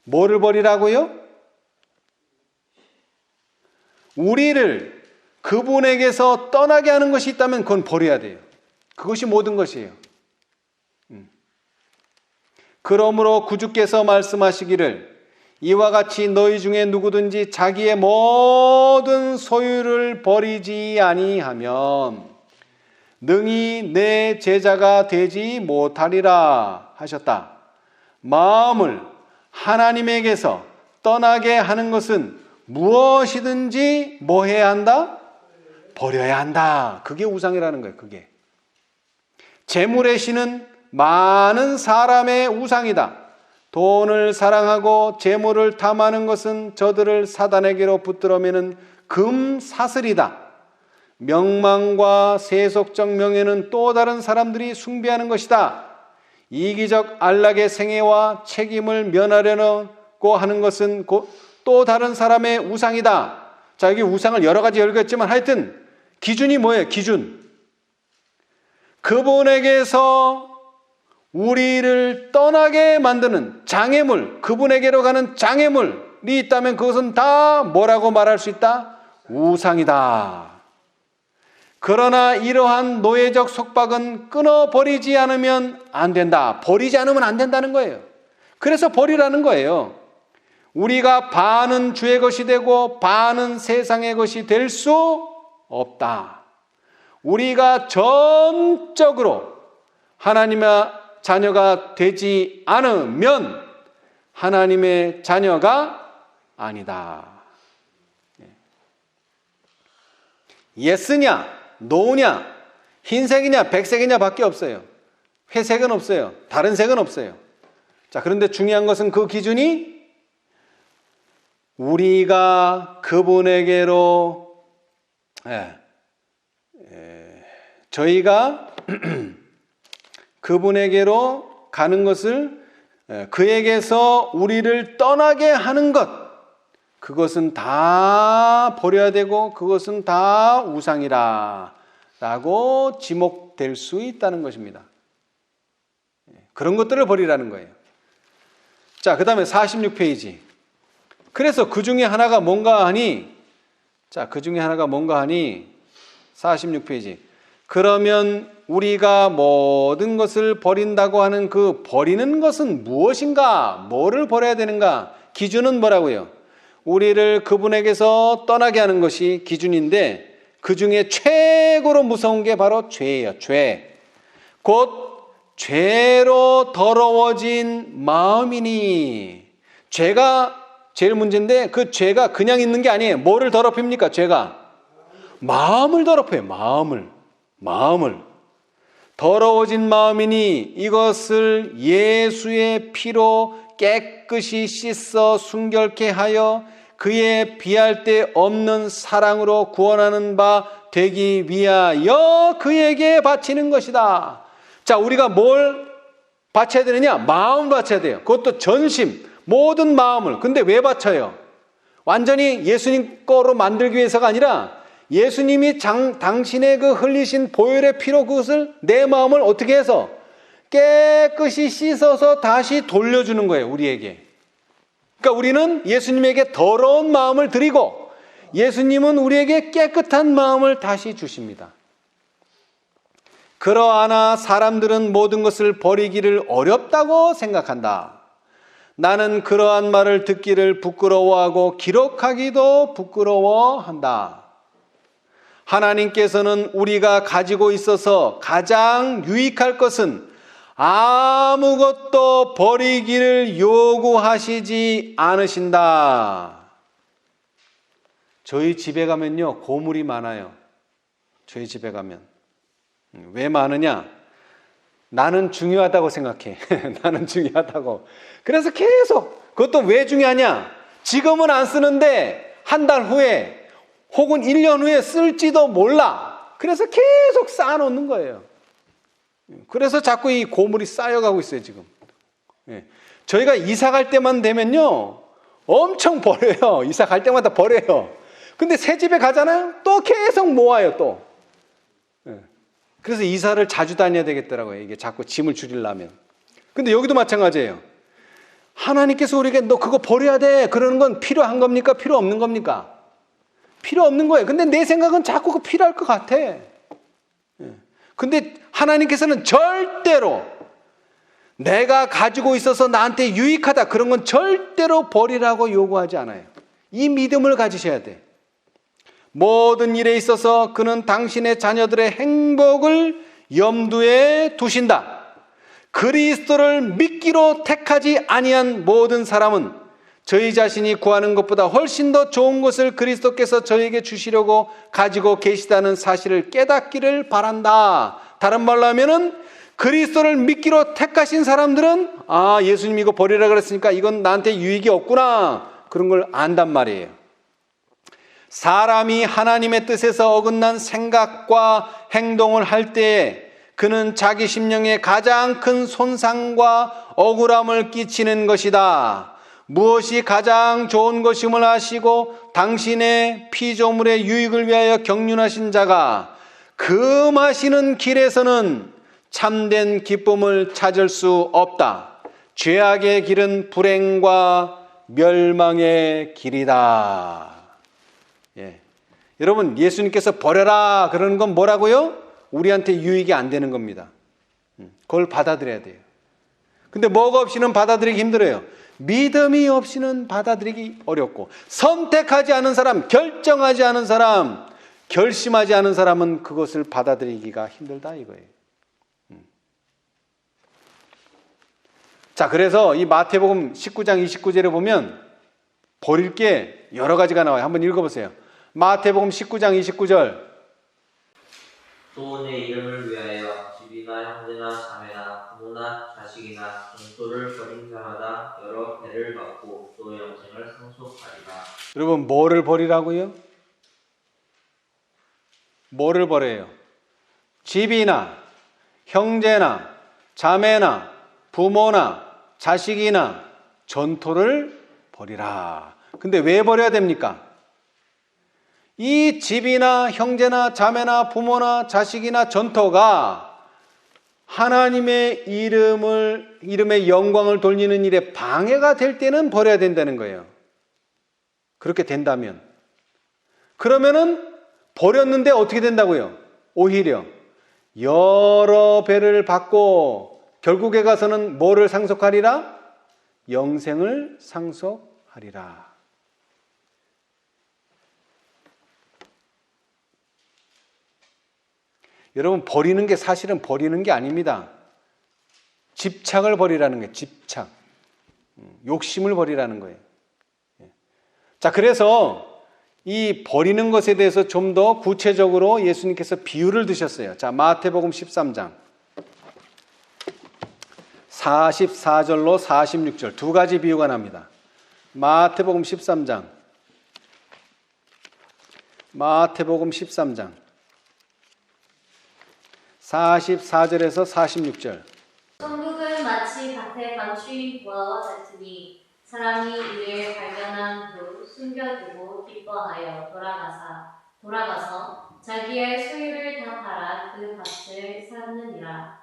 뭐를 버리라고요? 우리를 그분에게서 떠나게 하는 것이 있다면 그건 버려야 돼요. 그것이 모든 것이에요. 그러므로 구주께서 말씀하시기를 이와 같이 너희 중에 누구든지 자기의 모든 소유를 버리지 아니하면 능히 내 제자가 되지 못하리라 하셨다. 마음을 하나님에게서 떠나게 하는 것은 무엇이든지 뭐 해야 한다? 버려야 한다. 그게 우상이라는 거예요. 그게. 재물의 신은 많은 사람의 우상이다. 돈을 사랑하고 재물을 탐하는 것은 저들을 사단에게로 붙들어매는 금사슬이다. 명망과 세속적 명예는 또 다른 사람들이 숭배하는 것이다. 이기적 안락의 생애와 책임을 면하려고 하는 것은 또 다른 사람의 우상이다. 자, 여기 우상을 여러 가지 열겠지만 하여튼 기준이 뭐예요? 기준. 그분에게서 우리를 떠나게 만드는 장애물, 그분에게로 가는 장애물이 있다면 그것은 다 뭐라고 말할 수 있다? 우상이다. 그러나 이러한 노예적 속박은 끊어버리지 않으면 안 된다. 버리지 않으면 안 된다는 거예요. 그래서 버리라는 거예요. 우리가 반은 주의 것이 되고 반은 세상의 것이 될 수 없다. 우리가 전적으로 하나님의 자녀가 되지 않으면 하나님의 자녀가 아니다. 예스냐, 노냐, 흰색이냐, 백색이냐 밖에 없어요. 회색은 없어요. 다른 색은 없어요. 자, 그런데 중요한 것은 그 기준이 우리가 그분에게로 저희가 그분에게로 가는 것을 그에게서 우리를 떠나게 하는 것, 그것은 다 버려야 되고 그것은 다 우상이라 라고 지목될 수 있다는 것입니다. 그런 것들을 버리라는 거예요. 자, 그 다음에 46페이지. 그래서 그 중에 하나가 뭔가 하니, 자, 그 중에 하나가 뭔가 하니, 46페이지. 그러면 우리가 모든 것을 버린다고 하는 그 버리는 것은 무엇인가? 뭐를 버려야 되는가? 기준은 뭐라고요? 우리를 그분에게서 떠나게 하는 것이 기준인데 그 중에 최고로 무서운 게 바로 죄예요. 죄. 곧 죄로 더러워진 마음이니. 죄가 제일 문제인데 그 죄가 그냥 있는 게 아니에요. 뭐를 더럽힙니까? 죄가 마음을 더럽혀요. 마음을 더러워진 마음이니 이것을 예수의 피로 깨끗이 씻어 순결케 하여 그의 비할 데 없는 사랑으로 구원하는 바 되기 위하여 그에게 바치는 것이다. 자, 우리가 뭘 바쳐야 되느냐? 마음을 바쳐야 돼요. 그것도 전심, 모든 마음을. 근데 왜 바쳐요? 완전히 예수님 거로 만들기 위해서가 아니라 예수님이 당신의 그 흘리신 보혈의 피로 그것을 내 마음을 어떻게 해서 깨끗이 씻어서 다시 돌려주는 거예요, 우리에게. 그러니까 우리는 예수님에게 더러운 마음을 드리고 예수님은 우리에게 깨끗한 마음을 다시 주십니다. 그러하나 사람들은 모든 것을 버리기를 어렵다고 생각한다. 나는 그러한 말을 듣기를 부끄러워하고 기록하기도 부끄러워한다. 하나님께서는 우리가 가지고 있어서 가장 유익할 것은 아무것도 버리기를 요구하시지 않으신다. 저희 집에 가면요, 고물이 많아요. 저희 집에 가면. 왜 많으냐? 나는 중요하다고 생각해. 나는 중요하다고. 그래서 계속, 그것도 왜 중요하냐? 지금은 안 쓰는데 한 달 후에 혹은 1년 후에 쓸지도 몰라. 그래서 계속 쌓아놓는 거예요. 그래서 자꾸 이 고물이 쌓여가고 있어요, 지금. 저희가 이사 갈 때만 되면요, 엄청 버려요. 이사 갈 때마다 버려요. 근데 새 집에 가잖아요? 또 계속 모아요, 또. 그래서 이사를 자주 다녀야 되겠더라고요. 이게 자꾸 짐을 줄이려면. 근데 여기도 마찬가지예요. 하나님께서 우리에게 너 그거 버려야 돼. 그러는 건 필요한 겁니까? 필요 없는 겁니까? 필요 없는 거예요. 근데 내 생각은 자꾸 그 필요할 것 같아. 근데 하나님께서는 절대로 내가 가지고 있어서 나한테 유익하다. 그런 건 절대로 버리라고 요구하지 않아요. 이 믿음을 가지셔야 돼. 모든 일에 있어서 그는 당신의 자녀들의 행복을 염두에 두신다. 그리스도를 믿기로 택하지 아니한 모든 사람은 저희 자신이 구하는 것보다 훨씬 더 좋은 것을 그리스도께서 저에게 주시려고 가지고 계시다는 사실을 깨닫기를 바란다. 다른 말로 하면은 그리스도를 믿기로 택하신 사람들은 예수님 이거 버리라 그랬으니까 이건 나한테 유익이 없구나. 그런 걸 안단 말이에요. 사람이 하나님의 뜻에서 어긋난 생각과 행동을 할 때에 그는 자기 심령에 가장 큰 손상과 억울함을 끼치는 것이다. 무엇이 가장 좋은 것임을 아시고 당신의 피조물의 유익을 위하여 경륜하신 자가 금하시는 길에서는 참된 기쁨을 찾을 수 없다. 죄악의 길은 불행과 멸망의 길이다. 여러분, 예수님께서 버려라 그러는 건 뭐라고요? 우리한테 유익이 안 되는 겁니다. 그걸 받아들여야 돼요. 근데 뭐가 없이는 받아들이기 힘들어요. 믿음이 없이는 받아들이기 어렵고, 선택하지 않은 사람, 결정하지 않은 사람, 결심하지 않은 사람은 그것을 받아들이기가 힘들다 이거예요. 자, 그래서 이 마태복음 19장 29절에 보면 버릴 게 여러 가지가 나와요. 한번 읽어보세요. 마태복음 19장 29절. 또 내 이름을 위하여 집이나 형제나 자매나 부모나 자식이나 종소를 버린 자마다 여러 배를 받고 또 영생을 상속하리라. 여러분, 뭐를 버리라고요? 뭐를 버려요? 집이나 형제나 자매나 부모나 자식이나 전토를 버리라. 근데 왜 버려야 됩니까? 이 집이나 형제나 자매나 부모나 자식이나 전토가 하나님의 이름의 영광을 돌리는 일에 방해가 될 때는 버려야 된다는 거예요. 그렇게 된다면. 그러면은 버렸는데 어떻게 된다고요? 오히려 여러 배를 받고 결국에 가서는 뭐를 상속하리라? 영생을 상속하리라. 여러분, 버리는 게 사실은 버리는 게 아닙니다. 집착을 버리라는 거예요. 집착. 욕심을 버리라는 거예요. 자, 그래서 이 버리는 것에 대해서 좀 더 구체적으로 예수님께서 비유를 드셨어요. 자, 마태복음 13장 44절로 46절 두 가지 비유가 납니다. 마태복음 13장 마태복음 13장 44절에서 46절. 천국은 마치 밭에 감추인 보화와 같으니 사람이 이를 발견한 후 숨겨두고 기뻐하여 돌아가서 자기의 소유를 다 팔아 그 밭을 샀느니라.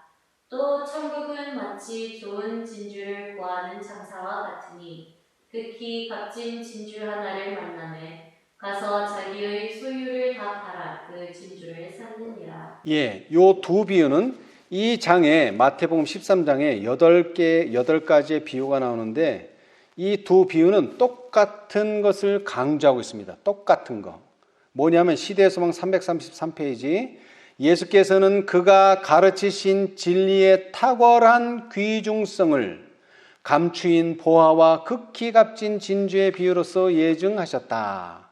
또 천국은 마치 좋은 진주를 구하는 장사와 같으니 극히 값진 진주 하나를 만나매 가서 자기의 소유를 다 팔아 그 진주를 샀느니라. 예, 요 두 비유는 이 장에 마태복음 13장에 8가지의 비유가 나오는데 이 두 비유는 똑같은 것을 강조하고 있습니다. 똑같은 거. 뭐냐면 시대소망 333페이지 예수께서는 그가 가르치신 진리의 탁월한 귀중성을 감추인 보화와 극히 값진 진주의 비유로서 예증하셨다.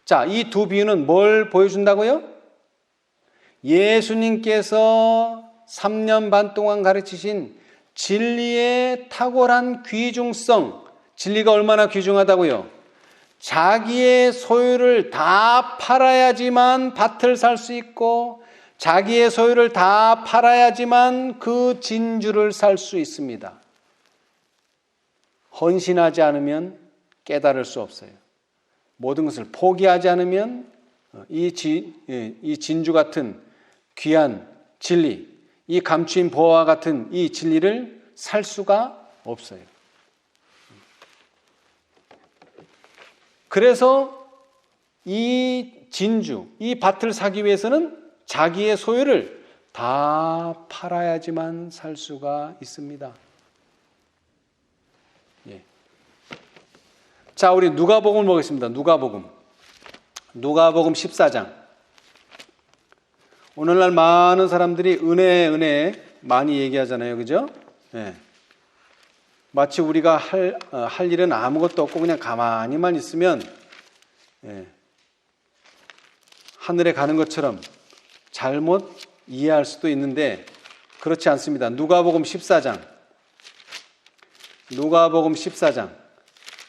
자, 이 두 비유는 뭘 보여준다고요? 예수님께서 3년 반 동안 가르치신 진리의 탁월한 귀중성, 진리가 얼마나 귀중하다고요? 자기의 소유를 다 팔아야지만 밭을 살 수 있고 자기의 소유를 다 팔아야지만 그 진주를 살 수 있습니다. 헌신하지 않으면 깨달을 수 없어요. 모든 것을 포기하지 않으면 이 진주 같은 귀한 진리, 이 감추인 보화와 같은 이 진리를 살 수가 없어요. 그래서 이 진주, 이 밭을 사기 위해서는 자기의 소유를 다 팔아야지만 살 수가 있습니다. 예. 자, 우리 누가복음을 보겠습니다. 누가복음 14장. 오늘날 많은 사람들이 은혜 많이 얘기하잖아요. 그죠? 예. 마치 우리가 할 일은 아무것도 없고 그냥 가만히만 있으면 하늘에 가는 것처럼 잘못 이해할 수도 있는데 그렇지 않습니다. 누가복음 14장.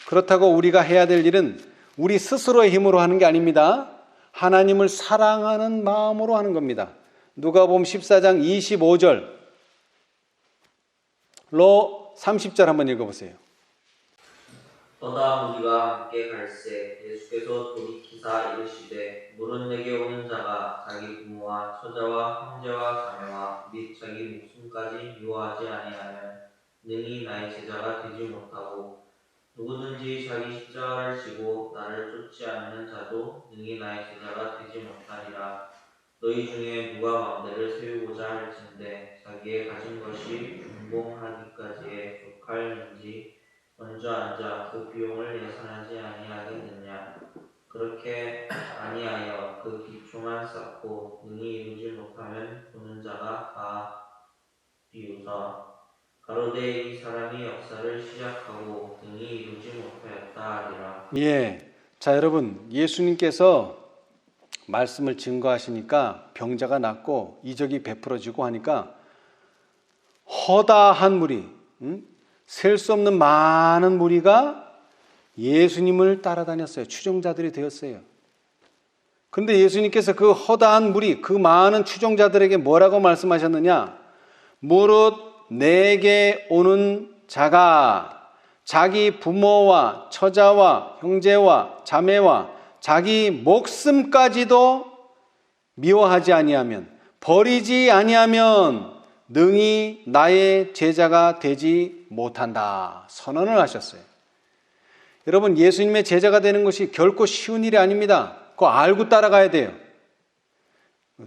그렇다고 우리가 해야 될 일은 우리 스스로의 힘으로 하는 게 아닙니다. 하나님을 사랑하는 마음으로 하는 겁니다. 누가복음 14장 25절로 30절 한번 읽어보세요. 또다 무리가 함께 갈새 예수께서 돌이키사 이르시되 물은 내게 오는 자가 자기 부모와 처자와 형제와 자매와 및 자기 목숨까지 미워하지 아니하면 능히 나의 제자가 되지 못하고 누구든지 자기 십자가를 지고 나를 쫓지 않는 자도 능히 나의 제자가 되지 못하리라. 너희 중에 누가 망대를 세우고자 할진대 자기의 가진 것이 분봉하기까지에 족할는지 먼저 앉아 그 비용을 예산하지 아니하겠느냐. 그렇게 아니하여 그 기초만 쌓고 능히 이루지 못하면 보는 자가 다 비웃어 가로되 이 사람이 역사를 시작하고 능히 이루지 못하였다 하리라. 예, 자 여러분, 예수님께서 말씀을 증거하시니까 병자가 낫고 이적이 베풀어지고 하니까 허다한 무리, 셀 수 없는 많은 무리가 예수님을 따라다녔어요. 추종자들이 되었어요. 그런데 예수님께서 그 허다한 무리, 그 많은 추종자들에게 뭐라고 말씀하셨느냐? 무릇 내게 오는 자가 자기 부모와 처자와 형제와 자매와 자기 목숨까지도 미워하지 아니하면, 버리지 아니하면 능히 나의 제자가 되지 못한다. 선언을 하셨어요. 여러분, 예수님의 제자가 되는 것이 결코 쉬운 일이 아닙니다. 그거 알고 따라가야 돼요.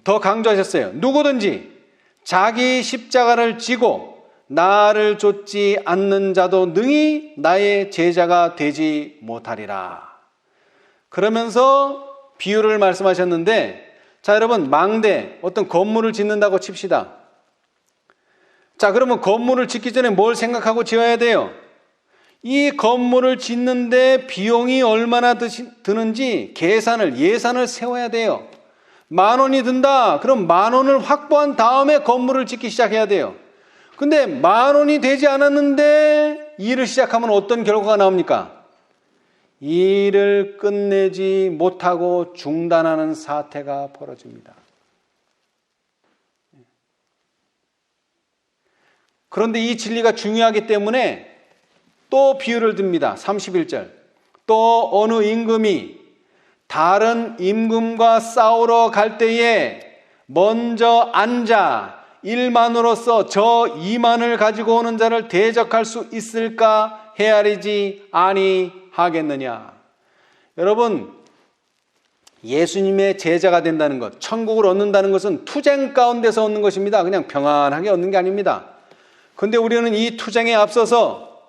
더 강조하셨어요. 누구든지 자기 십자가를 지고 나를 쫓지 않는 자도 능히 나의 제자가 되지 못하리라. 그러면서 비유를 말씀하셨는데, 자 여러분, 망대, 어떤 건물을 짓는다고 칩시다. 자, 그러면 건물을 짓기 전에 뭘 생각하고 지어야 돼요? 이 건물을 짓는데 비용이 얼마나 드는지 예산을 세워야 돼요. 10,000원이 든다. 그럼 10,000원을 확보한 다음에 건물을 짓기 시작해야 돼요. 근데 10,000원이 되지 않았는데 일을 시작하면 어떤 결과가 나옵니까? 일을 끝내지 못하고 중단하는 사태가 벌어집니다. 그런데 이 진리가 중요하기 때문에 또 비유를 듭니다. 31절. 또 어느 임금이 다른 임금과 싸우러 갈 때에 먼저 앉아 1만으로서 저 2만을 가지고 오는 자를 대적할 수 있을까 헤아리지 아니하겠느냐. 여러분, 예수님의 제자가 된다는 것, 천국을 얻는다는 것은 투쟁 가운데서 얻는 것입니다. 그냥 평안하게 얻는 게 아닙니다. 그런데 우리는 이 투쟁에 앞서서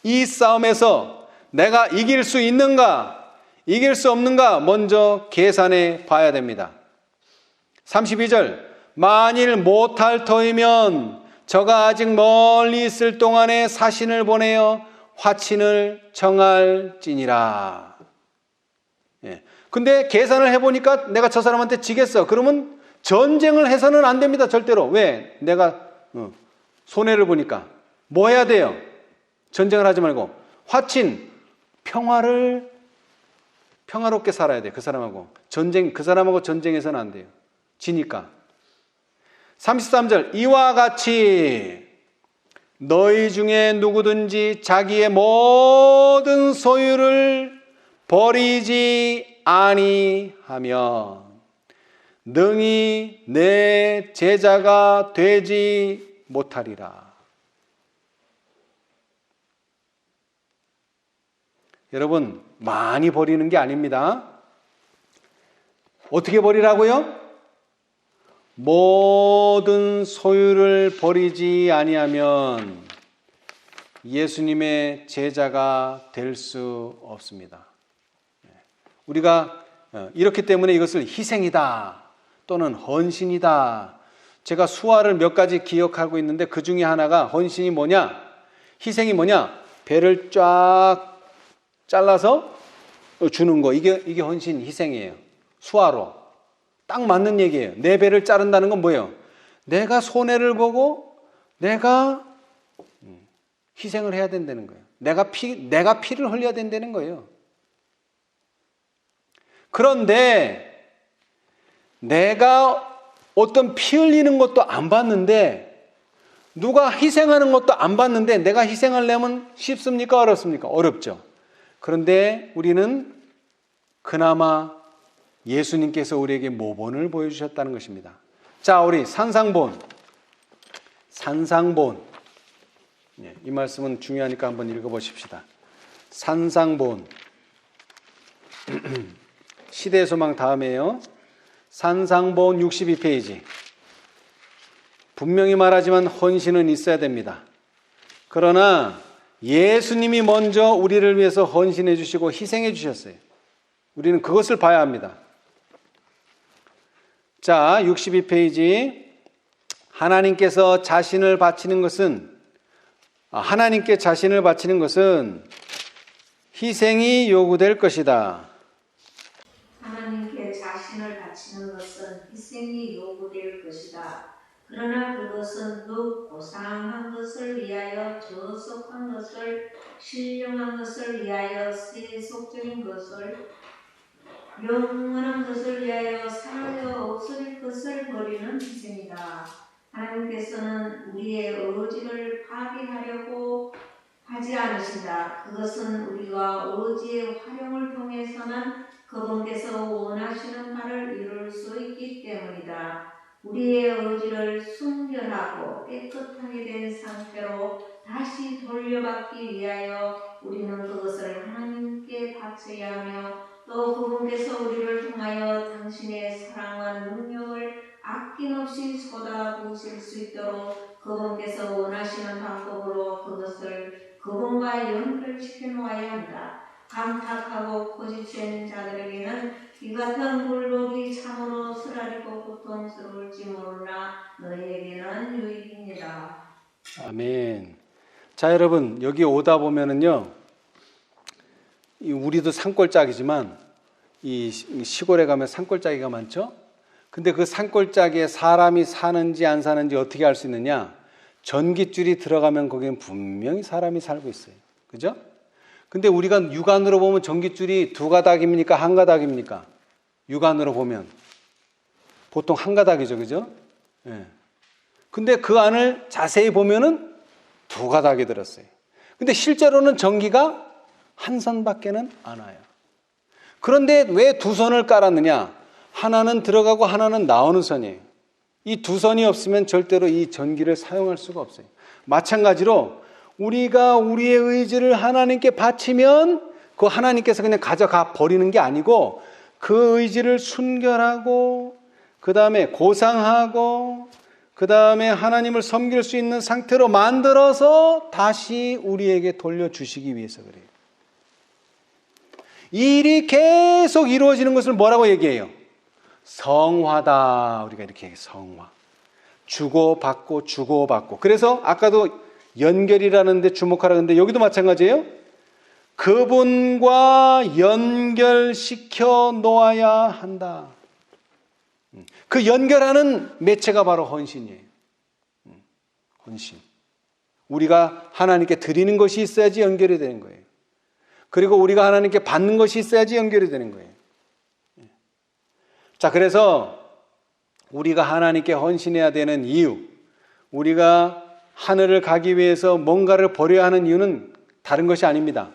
이 싸움에서 내가 이길 수 있는가, 이길 수 없는가 먼저 계산해 봐야 됩니다. 32절. 만일 못할 터이면 저가 아직 멀리 있을 동안에 사신을 보내어 화친을 정할지니라. 근데 계산을 해보니까 내가 저 사람한테 지겠어. 그러면 전쟁을 해서는 안 됩니다. 절대로. 왜? 내가 손해를 보니까. 뭐 해야 돼요? 전쟁을 하지 말고 화친, 평화롭게 살아야 돼요. 그 사람하고. 그 사람하고 전쟁해서는 안 돼요. 지니까. 33절. 이와 같이 너희 중에 누구든지 자기의 모든 소유를 버리지 아니하면 능히 내 제자가 되지 못하리라. 여러분, 많이 버리는 게 아닙니다. 어떻게 버리라고요? 모든 소유를 버리지 아니하면 예수님의 제자가 될 수 없습니다. 우리가 이렇기 때문에 이것을 희생이다 또는 헌신이다. 제가 수화를 몇 가지 기억하고 있는데 그 중에 하나가 헌신이 뭐냐? 희생이 뭐냐? 배를 쫙 잘라서 주는 거. 이게 헌신, 희생이에요. 수화로. 딱 맞는 얘기예요. 내 배를 자른다는 건 뭐예요? 내가 손해를 보고 내가 희생을 해야 된다는 거예요. 내가 피를 흘려야 된다는 거예요. 그런데 내가 어떤 피 흘리는 것도 안 봤는데 누가 희생하는 것도 안 봤는데 내가 희생하려면 쉽습니까? 어렵습니까? 어렵죠. 그런데 우리는 그나마 예수님께서 우리에게 모본을 보여주셨다는 것입니다. 자, 우리 산상본. 이 말씀은 중요하니까 한번 읽어보십시다. 산상본. 시대의 소망 다음에요. 산상본 62페이지. 분명히 말하지만 헌신은 있어야 됩니다. 그러나 예수님이 먼저 우리를 위해서 헌신해 주시고 희생해 주셨어요. 우리는 그것을 봐야 합니다. 자, 62페이지. 하나님께 자신을 바치는 것은 희생이 요구될 것이다. 하나님께 자신을 바치는 것은 희생이 요구될 것이다. 그러나 그것은 더욱 고상한 것을 위하여, 저속한 것을, 신령한 것을 위하여, 세속적인 것을, 영원한 것을 위하여 사라져 없어질 것을 버리는 희생이다. 하나님께서는 우리의 의지를 파괴하려고 하지 않으신다. 그것은 우리가 의지의 활용을 통해서만 그분께서 원하시는 바를 이룰 수 있기 때문이다. 우리의 의지를 순결하고 깨끗하게 된 상태로 다시 돌려받기 위하여 우리는 그것을 하나님께 바쳐야 하며, 또 그분께서 우리를 통하여 당신의 사랑과 능력을 아낌없이 쏟아부으실 수 있도록 그분께서 원하시는 방법으로 그것을 그분과 연결시켜 놓아야 한다. 감탁하고 고집센 자들에게는 이 같은 굴복이 참으로 쓰라리고 고통스러울지 모르나 너희에게는 유익입니다. 아멘. 자, 여러분, 여기 오다 보면은요, 우리도 산골짜기지만 이 시골에 가면 산골짜기가 많죠. 근데 그 산골짜기에 사람이 사는지 안 사는지 어떻게 알 수 있느냐? 전깃줄이 들어가면 거기는 분명히 사람이 살고 있어요. 그죠? 근데 우리가 육안으로 보면 전깃줄이 두 가닥입니까? 한 가닥입니까? 육안으로 보면 보통 한 가닥이죠, 그죠? 예. 근데 그 안을 자세히 보면은 두 가닥이 들었어요. 근데 실제로는 전기가 한 선밖에는 안 와요. 그런데 왜 두 선을 깔았느냐? 하나는 들어가고 하나는 나오는 선이에요. 이 두 선이 없으면 절대로 이 전기를 사용할 수가 없어요. 마찬가지로 우리가 우리의 의지를 하나님께 바치면 그 하나님께서 그냥 가져가 버리는 게 아니고 그 의지를 순결하고 그 다음에 고상하고 그 다음에 하나님을 섬길 수 있는 상태로 만들어서 다시 우리에게 돌려주시기 위해서 그래요. 이 일이 계속 이루어지는 것을 뭐라고 얘기해요? 성화다. 우리가 이렇게 얘기해요. 성화. 주고받고 주고받고. 그래서 아까도 연결이라는 데 주목하라 그랬는데 여기도 마찬가지예요. 그분과 연결시켜 놓아야 한다. 그 연결하는 매체가 바로 헌신이에요. 헌신. 우리가 하나님께 드리는 것이 있어야지 연결이 되는 거예요. 그리고 우리가 하나님께 받는 것이 있어야지 연결이 되는 거예요. 자, 그래서 우리가 하나님께 헌신해야 되는 이유, 우리가 하늘을 가기 위해서 뭔가를 버려야 하는 이유는 다른 것이 아닙니다.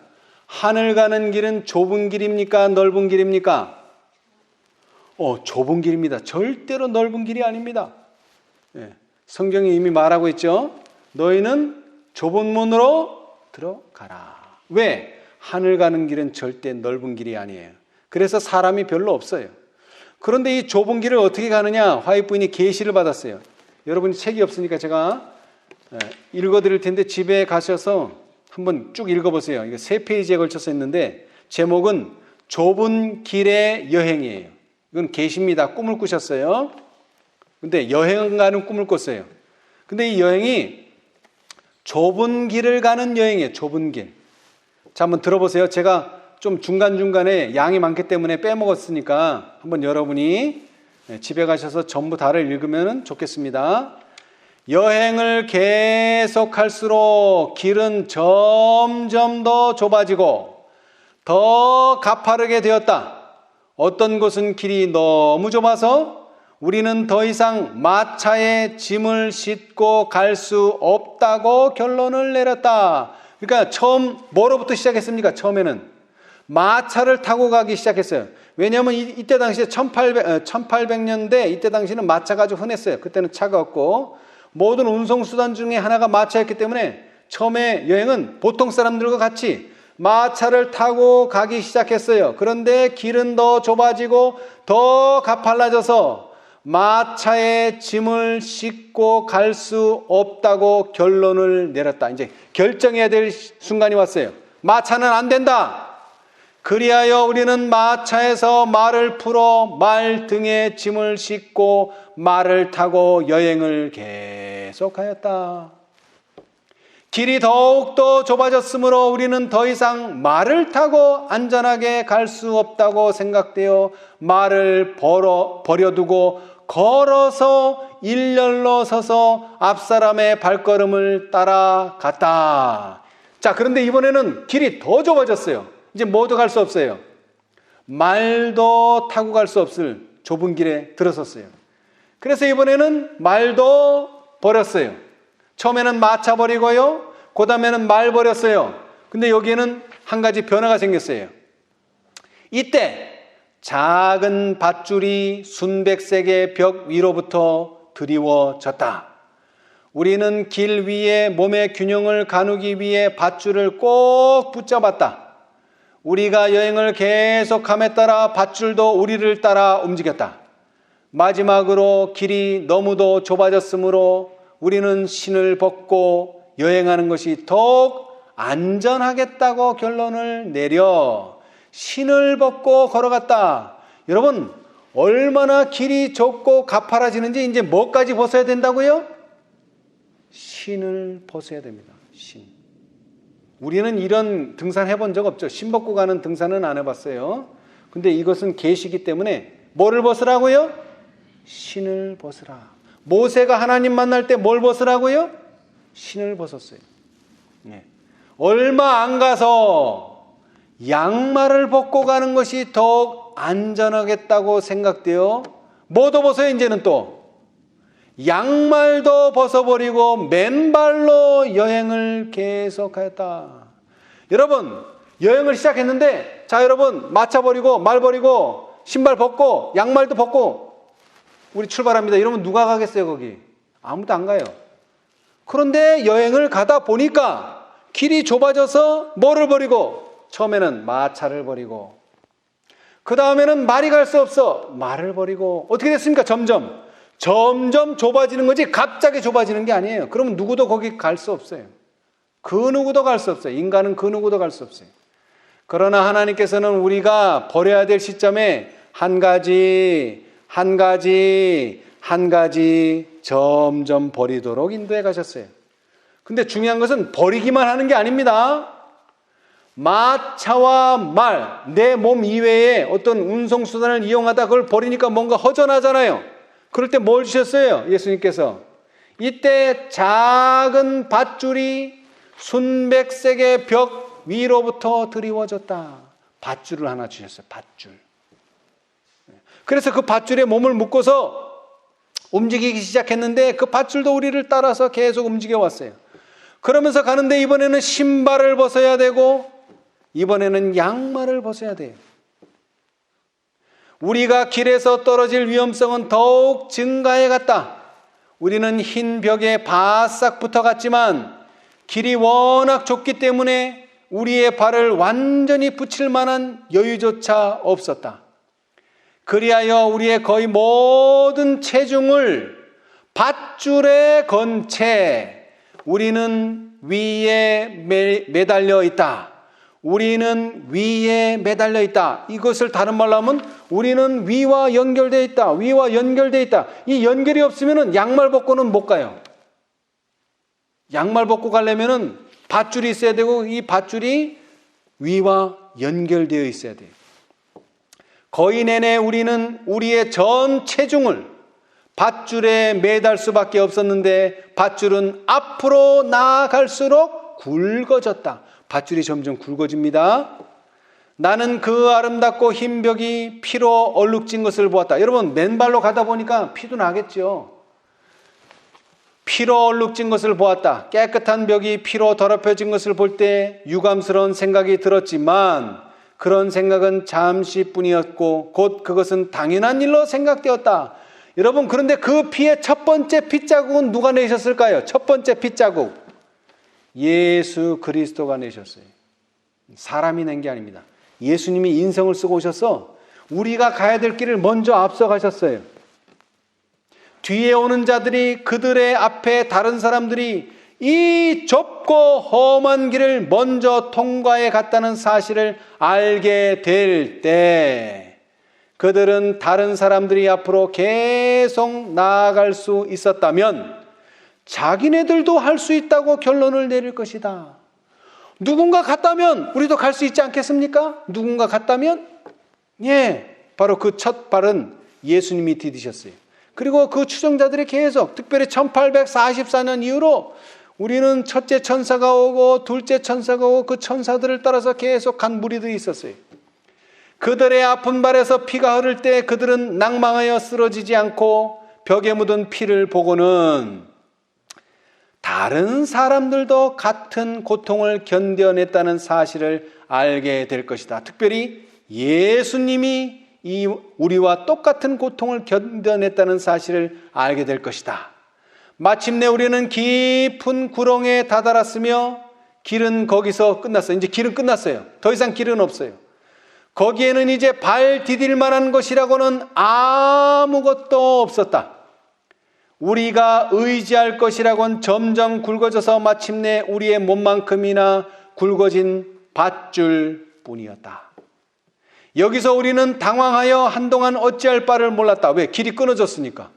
하늘 가는 길은 좁은 길입니까? 넓은 길입니까? 좁은 길입니다. 절대로 넓은 길이 아닙니다. 성경이 이미 말하고 있죠. 너희는 좁은 문으로 들어가라. 왜? 하늘 가는 길은 절대 넓은 길이 아니에요. 그래서 사람이 별로 없어요. 그런데 이 좁은 길을 어떻게 가느냐? 화이트 부인이 계시를 받았어요. 여러분이 책이 없으니까 제가 읽어드릴 텐데 집에 가셔서 한번 쭉 읽어보세요. 이거 3페이지에 걸쳐서 있는데 제목은 좁은 길의 여행이에요. 이건 계시입니다. 꿈을 꾸셨어요. 근데 여행 가는 꿈을 꿨어요. 근데 이 여행이 좁은 길을 가는 여행이에요. 좁은 길. 자, 한번 들어보세요. 제가 좀 중간중간에 양이 많기 때문에 빼먹었으니까 한번 여러분이 집에 가셔서 전부 다를 읽으면 좋겠습니다. 여행을 계속할수록 길은 점점 더 좁아지고 더 가파르게 되었다. 어떤 곳은 길이 너무 좁아서 우리는 더 이상 마차에 짐을 싣고 갈 수 없다고 결론을 내렸다. 그러니까 처음 뭐로부터 시작했습니까? 처음에는 마차를 타고 가기 시작했어요. 왜냐하면 이때 당시에 1800년대 이때 당시에는 마차가 아주 흔했어요. 그때는 차가 없고 모든 운송수단 중에 하나가 마차였기 때문에 처음에 여행은 보통 사람들과 같이 마차를 타고 가기 시작했어요. 그런데 길은 더 좁아지고 더 가팔라져서 마차에 짐을 싣고 갈 수 없다고 결론을 내렸다. 이제 결정해야 될 순간이 왔어요. 마차는 안 된다. 그리하여 우리는 마차에서 말을 풀어 말 등에 짐을 싣고 말을 타고 여행을 계속하였다. 길이 더욱더 좁아졌으므로 우리는 더 이상 말을 타고 안전하게 갈 수 없다고 생각되어 말을 버려두고 걸어서 일렬로 서서 앞사람의 발걸음을 따라갔다. 자, 그런데 이번에는 길이 더 좁아졌어요. 이제 뭐도 갈 수 없어요. 말도 타고 갈 수 없을 좁은 길에 들어섰어요. 그래서 이번에는 말도 버렸어요. 처음에는 마차 버리고요. 그 다음에는 말 버렸어요. 근데 여기에는 한 가지 변화가 생겼어요. 이때 작은 밧줄이 순백색의 벽 위로부터 드리워졌다. 우리는 길 위에 몸의 균형을 가누기 위해 밧줄을 꼭 붙잡았다. 우리가 여행을 계속함에 따라 밧줄도 우리를 따라 움직였다. 마지막으로 길이 너무도 좁아졌으므로 우리는 신을 벗고 여행하는 것이 더욱 안전하겠다고 결론을 내려 신을 벗고 걸어갔다. 여러분, 얼마나 길이 좁고 가파라지는지 이제 뭐까지 벗어야 된다고요? 신을 벗어야 됩니다. 신. 우리는 이런 등산 해본 적 없죠. 신 벗고 가는 등산은 안 해봤어요. 근데 이것은 계시기 때문에 뭐를 벗으라고요? 신을 벗으라. 모세가 하나님 만날 때 뭘 벗으라고요? 신을 벗었어요. 네. 얼마 안 가서 양말을 벗고 가는 것이 더욱 안전하겠다고 생각되어 뭐도 벗어요. 이제는 또 양말도 벗어버리고 맨발로 여행을 계속하였다. 여러분, 여행을 시작했는데, 자 여러분, 마차 버리고 말 버리고 신발 벗고 양말도 벗고 우리 출발합니다. 이러면 누가 가겠어요? 거기 아무도 안 가요. 그런데 여행을 가다 보니까 길이 좁아져서 뭐를 버리고, 처음에는 마차를 버리고, 그 다음에는 말이 갈 수 없어 말을 버리고, 어떻게 됐습니까? 점점 좁아지는 거지 갑자기 좁아지는 게 아니에요. 그러면 누구도 거기 갈 수 없어요. 그 누구도 갈 수 없어요. 인간은 그 누구도 갈 수 없어요. 그러나 하나님께서는 우리가 버려야 될 시점에 한 가지 점점 버리도록 인도해 가셨어요. 근데 중요한 것은 버리기만 하는 게 아닙니다. 마차와 말, 내 몸 이외에 어떤 운송수단을 이용하다 그걸 버리니까 뭔가 허전하잖아요. 그럴 때 뭘 주셨어요? 예수님께서 이때 작은 밧줄이 순백색의 벽 위로부터 드리워졌다. 밧줄을 하나 주셨어요. 밧줄. 그래서 그 밧줄에 몸을 묶어서 움직이기 시작했는데 그 밧줄도 우리를 따라서 계속 움직여 왔어요. 그러면서 가는데 이번에는 신발을 벗어야 되고 이번에는 양말을 벗어야 돼요. 우리가 길에서 떨어질 위험성은 더욱 증가해 갔다. 우리는 흰 벽에 바싹 붙어 갔지만 길이 워낙 좁기 때문에 우리의 발을 완전히 붙일 만한 여유조차 없었다. 그리하여 우리의 거의 모든 체중을 밧줄에 건 채 우리는 위에 매달려 있다. 우리는 위에 매달려 있다. 이것을 다른 말로 하면 우리는 위와 연결되어 있다. 위와 연결되어 있다. 이 연결이 없으면 양말 벗고는 못 가요. 양말 벗고 가려면 밧줄이 있어야 되고 이 밧줄이 위와 연결되어 있어야 돼요. 거의 내내 우리는 우리의 전 체중을 밧줄에 매달 수밖에 없었는데 밧줄은 앞으로 나아갈수록 굵어졌다. 밧줄이 점점 굵어집니다. 나는 그 아름답고 흰 벽이 피로 얼룩진 것을 보았다. 여러분, 맨발로 가다 보니까 피도 나겠죠. 피로 얼룩진 것을 보았다. 깨끗한 벽이 피로 더럽혀진 것을 볼 때 유감스러운 생각이 들었지만 그런 생각은 잠시뿐이었고 곧 그것은 당연한 일로 생각되었다. 여러분, 그런데 그 피의 첫 번째 핏자국은 누가 내셨을까요? 첫 번째 핏자국 예수 그리스도가 내셨어요. 사람이 낸 게 아닙니다. 예수님이 인성을 쓰고 오셔서 우리가 가야 될 길을 먼저 앞서 가셨어요. 뒤에 오는 자들이 그들의 앞에 다른 사람들이 이 좁고 험한 길을 먼저 통과해 갔다는 사실을 알게 될 때 그들은 다른 사람들이 앞으로 계속 나아갈 수 있었다면 자기네들도 할 수 있다고 결론을 내릴 것이다. 누군가 갔다면 우리도 갈 수 있지 않겠습니까? 누군가 갔다면? 예, 바로 그 첫 발은 예수님이 디디셨어요. 그리고 그 추종자들이 계속, 특별히 1844년 이후로 우리는 첫째 천사가 오고 둘째 천사가 오고 그 천사들을 따라서 계속 간 무리들이 있었어요. 그들의 아픈 발에서 피가 흐를 때 그들은 낭망하여 쓰러지지 않고 벽에 묻은 피를 보고는 다른 사람들도 같은 고통을 견뎌냈다는 사실을 알게 될 것이다. 특별히 예수님이 우리와 똑같은 고통을 견뎌냈다는 사실을 알게 될 것이다. 마침내 우리는 깊은 구렁에 다다랐으며 길은 거기서 끝났어요. 이제 길은 끝났어요. 더 이상 길은 없어요. 거기에는 이제 발 디딜 만한 것이라고는 아무것도 없었다. 우리가 의지할 것이라고는 점점 굵어져서 마침내 우리의 몸만큼이나 굵어진 밧줄 뿐이었다. 여기서 우리는 당황하여 한동안 어찌할 바를 몰랐다. 왜? 길이 끊어졌으니까.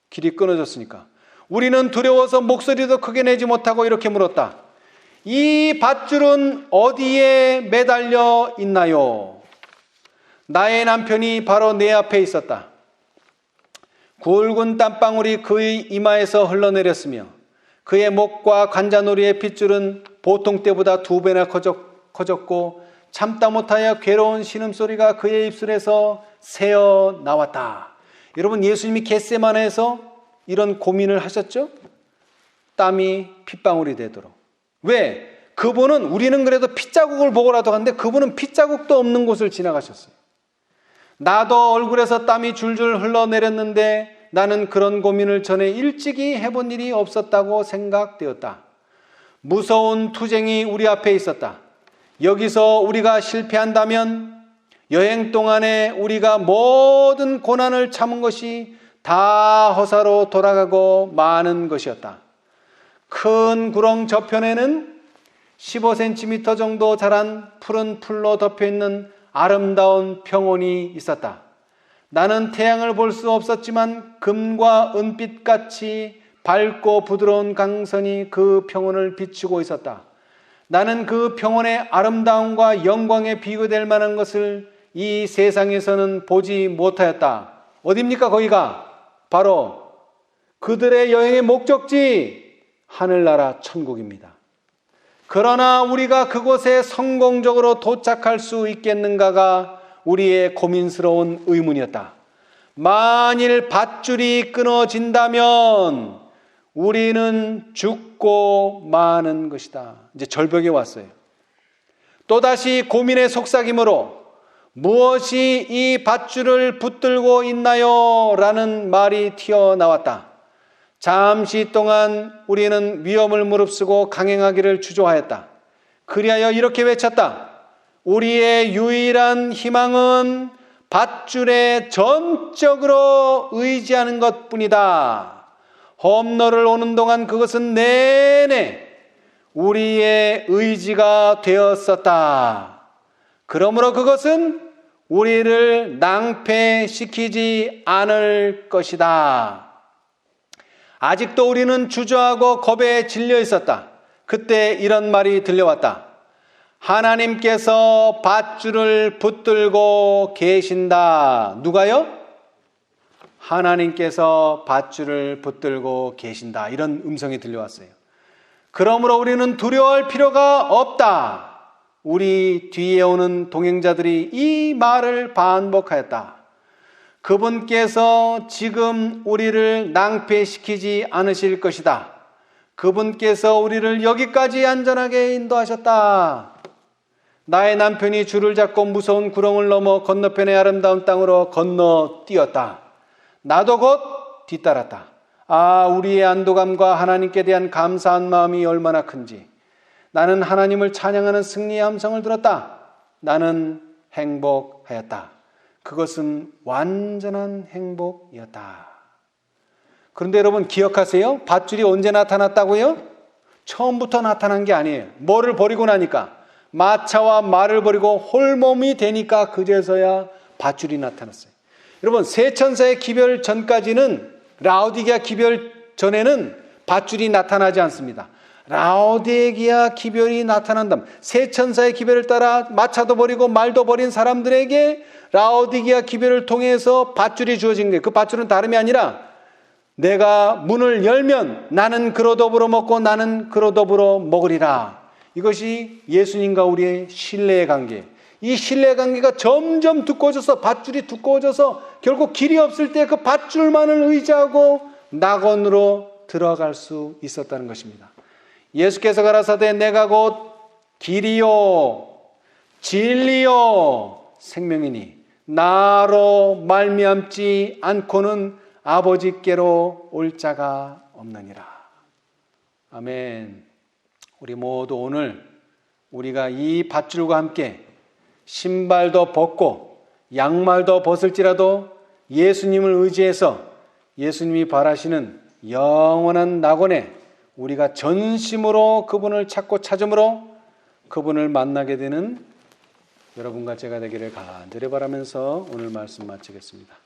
길이 끊어졌으니까. 우리는 두려워서 목소리도 크게 내지 못하고 이렇게 물었다. 이 밧줄은 어디에 매달려 있나요? 나의 남편이 바로 내 앞에 있었다. 굵은 땀방울이 그의 이마에서 흘러내렸으며 그의 목과 관자놀이의 핏줄은 보통 때보다 2배나 커졌고 참다 못하여 괴로운 신음소리가 그의 입술에서 새어 나왔다. 여러분, 예수님이 겟세마네에서 이런 고민을 하셨죠? 땀이 핏방울이 되도록. 왜? 그분은, 우리는 그래도 핏자국을 보고라도 가는데 그분은 핏자국도 없는 곳을 지나가셨어요. 나도 얼굴에서 땀이 줄줄 흘러내렸는데 나는 그런 고민을 전에 일찍이 해본 일이 없었다고 생각되었다. 무서운 투쟁이 우리 앞에 있었다. 여기서 우리가 실패한다면 여행 동안에 우리가 모든 고난을 참은 것이 다 허사로 돌아가고 마는 것이었다. 큰 구렁 저편에는 15cm 정도 자란 푸른 풀로 덮여있는 아름다운 평원이 있었다. 나는 태양을 볼 수 없었지만 금과 은빛같이 밝고 부드러운 강선이 그 평원을 비추고 있었다. 나는 그 평원의 아름다움과 영광에 비교될 만한 것을 이 세상에서는 보지 못하였다. 어디입니까? 거기가 바로 그들의 여행의 목적지 하늘나라 천국입니다. 그러나 우리가 그곳에 성공적으로 도착할 수 있겠는가가 우리의 고민스러운 의문이었다. 만일 밧줄이 끊어진다면 우리는 죽고 마는 것이다. 이제 절벽에 왔어요. 또다시 고민의 속삭임으로 무엇이 이 밧줄을 붙들고 있나요? 라는 말이 튀어나왔다. 잠시 동안 우리는 위험을 무릅쓰고 강행하기를 주저하였다. 그리하여 이렇게 외쳤다. 우리의 유일한 희망은 밧줄에 전적으로 의지하는 것뿐이다. 험로를 오는 동안 그것은 내내 우리의 의지가 되었었다. 그러므로 그것은 우리를 낭패시키지 않을 것이다. 아직도 우리는 주저하고 겁에 질려 있었다. 그때 이런 말이 들려왔다. 하나님께서 밧줄을 붙들고 계신다. 누가요? 하나님께서 밧줄을 붙들고 계신다. 이런 음성이 들려왔어요. 그러므로 우리는 두려워할 필요가 없다. 우리 뒤에 오는 동행자들이 이 말을 반복하였다. 그분께서 지금 우리를 낭패시키지 않으실 것이다. 그분께서 우리를 여기까지 안전하게 인도하셨다. 나의 남편이 줄을 잡고 무서운 구렁을 넘어 건너편의 아름다운 땅으로 건너뛰었다. 나도 곧 뒤따랐다. 아, 우리의 안도감과 하나님께 대한 감사한 마음이 얼마나 큰지. 나는 하나님을 찬양하는 승리의 함성을 들었다. 나는 행복하였다. 그것은 완전한 행복이었다. 그런데 여러분 기억하세요? 밧줄이 언제 나타났다고요? 처음부터 나타난 게 아니에요. 뭐를 버리고 나니까, 마차와 말을 버리고 홀몸이 되니까 그제서야 밧줄이 나타났어요. 여러분, 세 천사의 기별 전까지는, 라오디게아 기별 전에는 밧줄이 나타나지 않습니다. 라오디게아 기별이 나타난다면, 세 천사의 기별을 따라 마차도 버리고 말도 버린 사람들에게 라오디게아 기별을 통해서 밧줄이 주어진 거예요. 그 밧줄은 다름이 아니라 내가 문을 열면 나는 그로 더불어 먹고 나는 그로 더불어 먹으리라. 이것이 예수님과 우리의 신뢰의 관계. 이 신뢰의 관계가 점점 두꺼워져서, 밧줄이 두꺼워져서 결국 길이 없을 때 그 밧줄만을 의지하고 낙원으로 들어갈 수 있었다는 것입니다. 예수께서 가라사대 내가 곧 길이요 진리요 생명이니 나로 말미암지 않고는 아버지께로 올 자가 없느니라. 아멘. 우리 모두 오늘 우리가 이 밧줄과 함께 신발도 벗고 양말도 벗을지라도 예수님을 의지해서 예수님이 바라시는 영원한 낙원에 우리가 전심으로 그분을 찾고 찾음으로 그분을 만나게 되는 여러분과 제가 되기를 간절히 바라면서 오늘 말씀 마치겠습니다.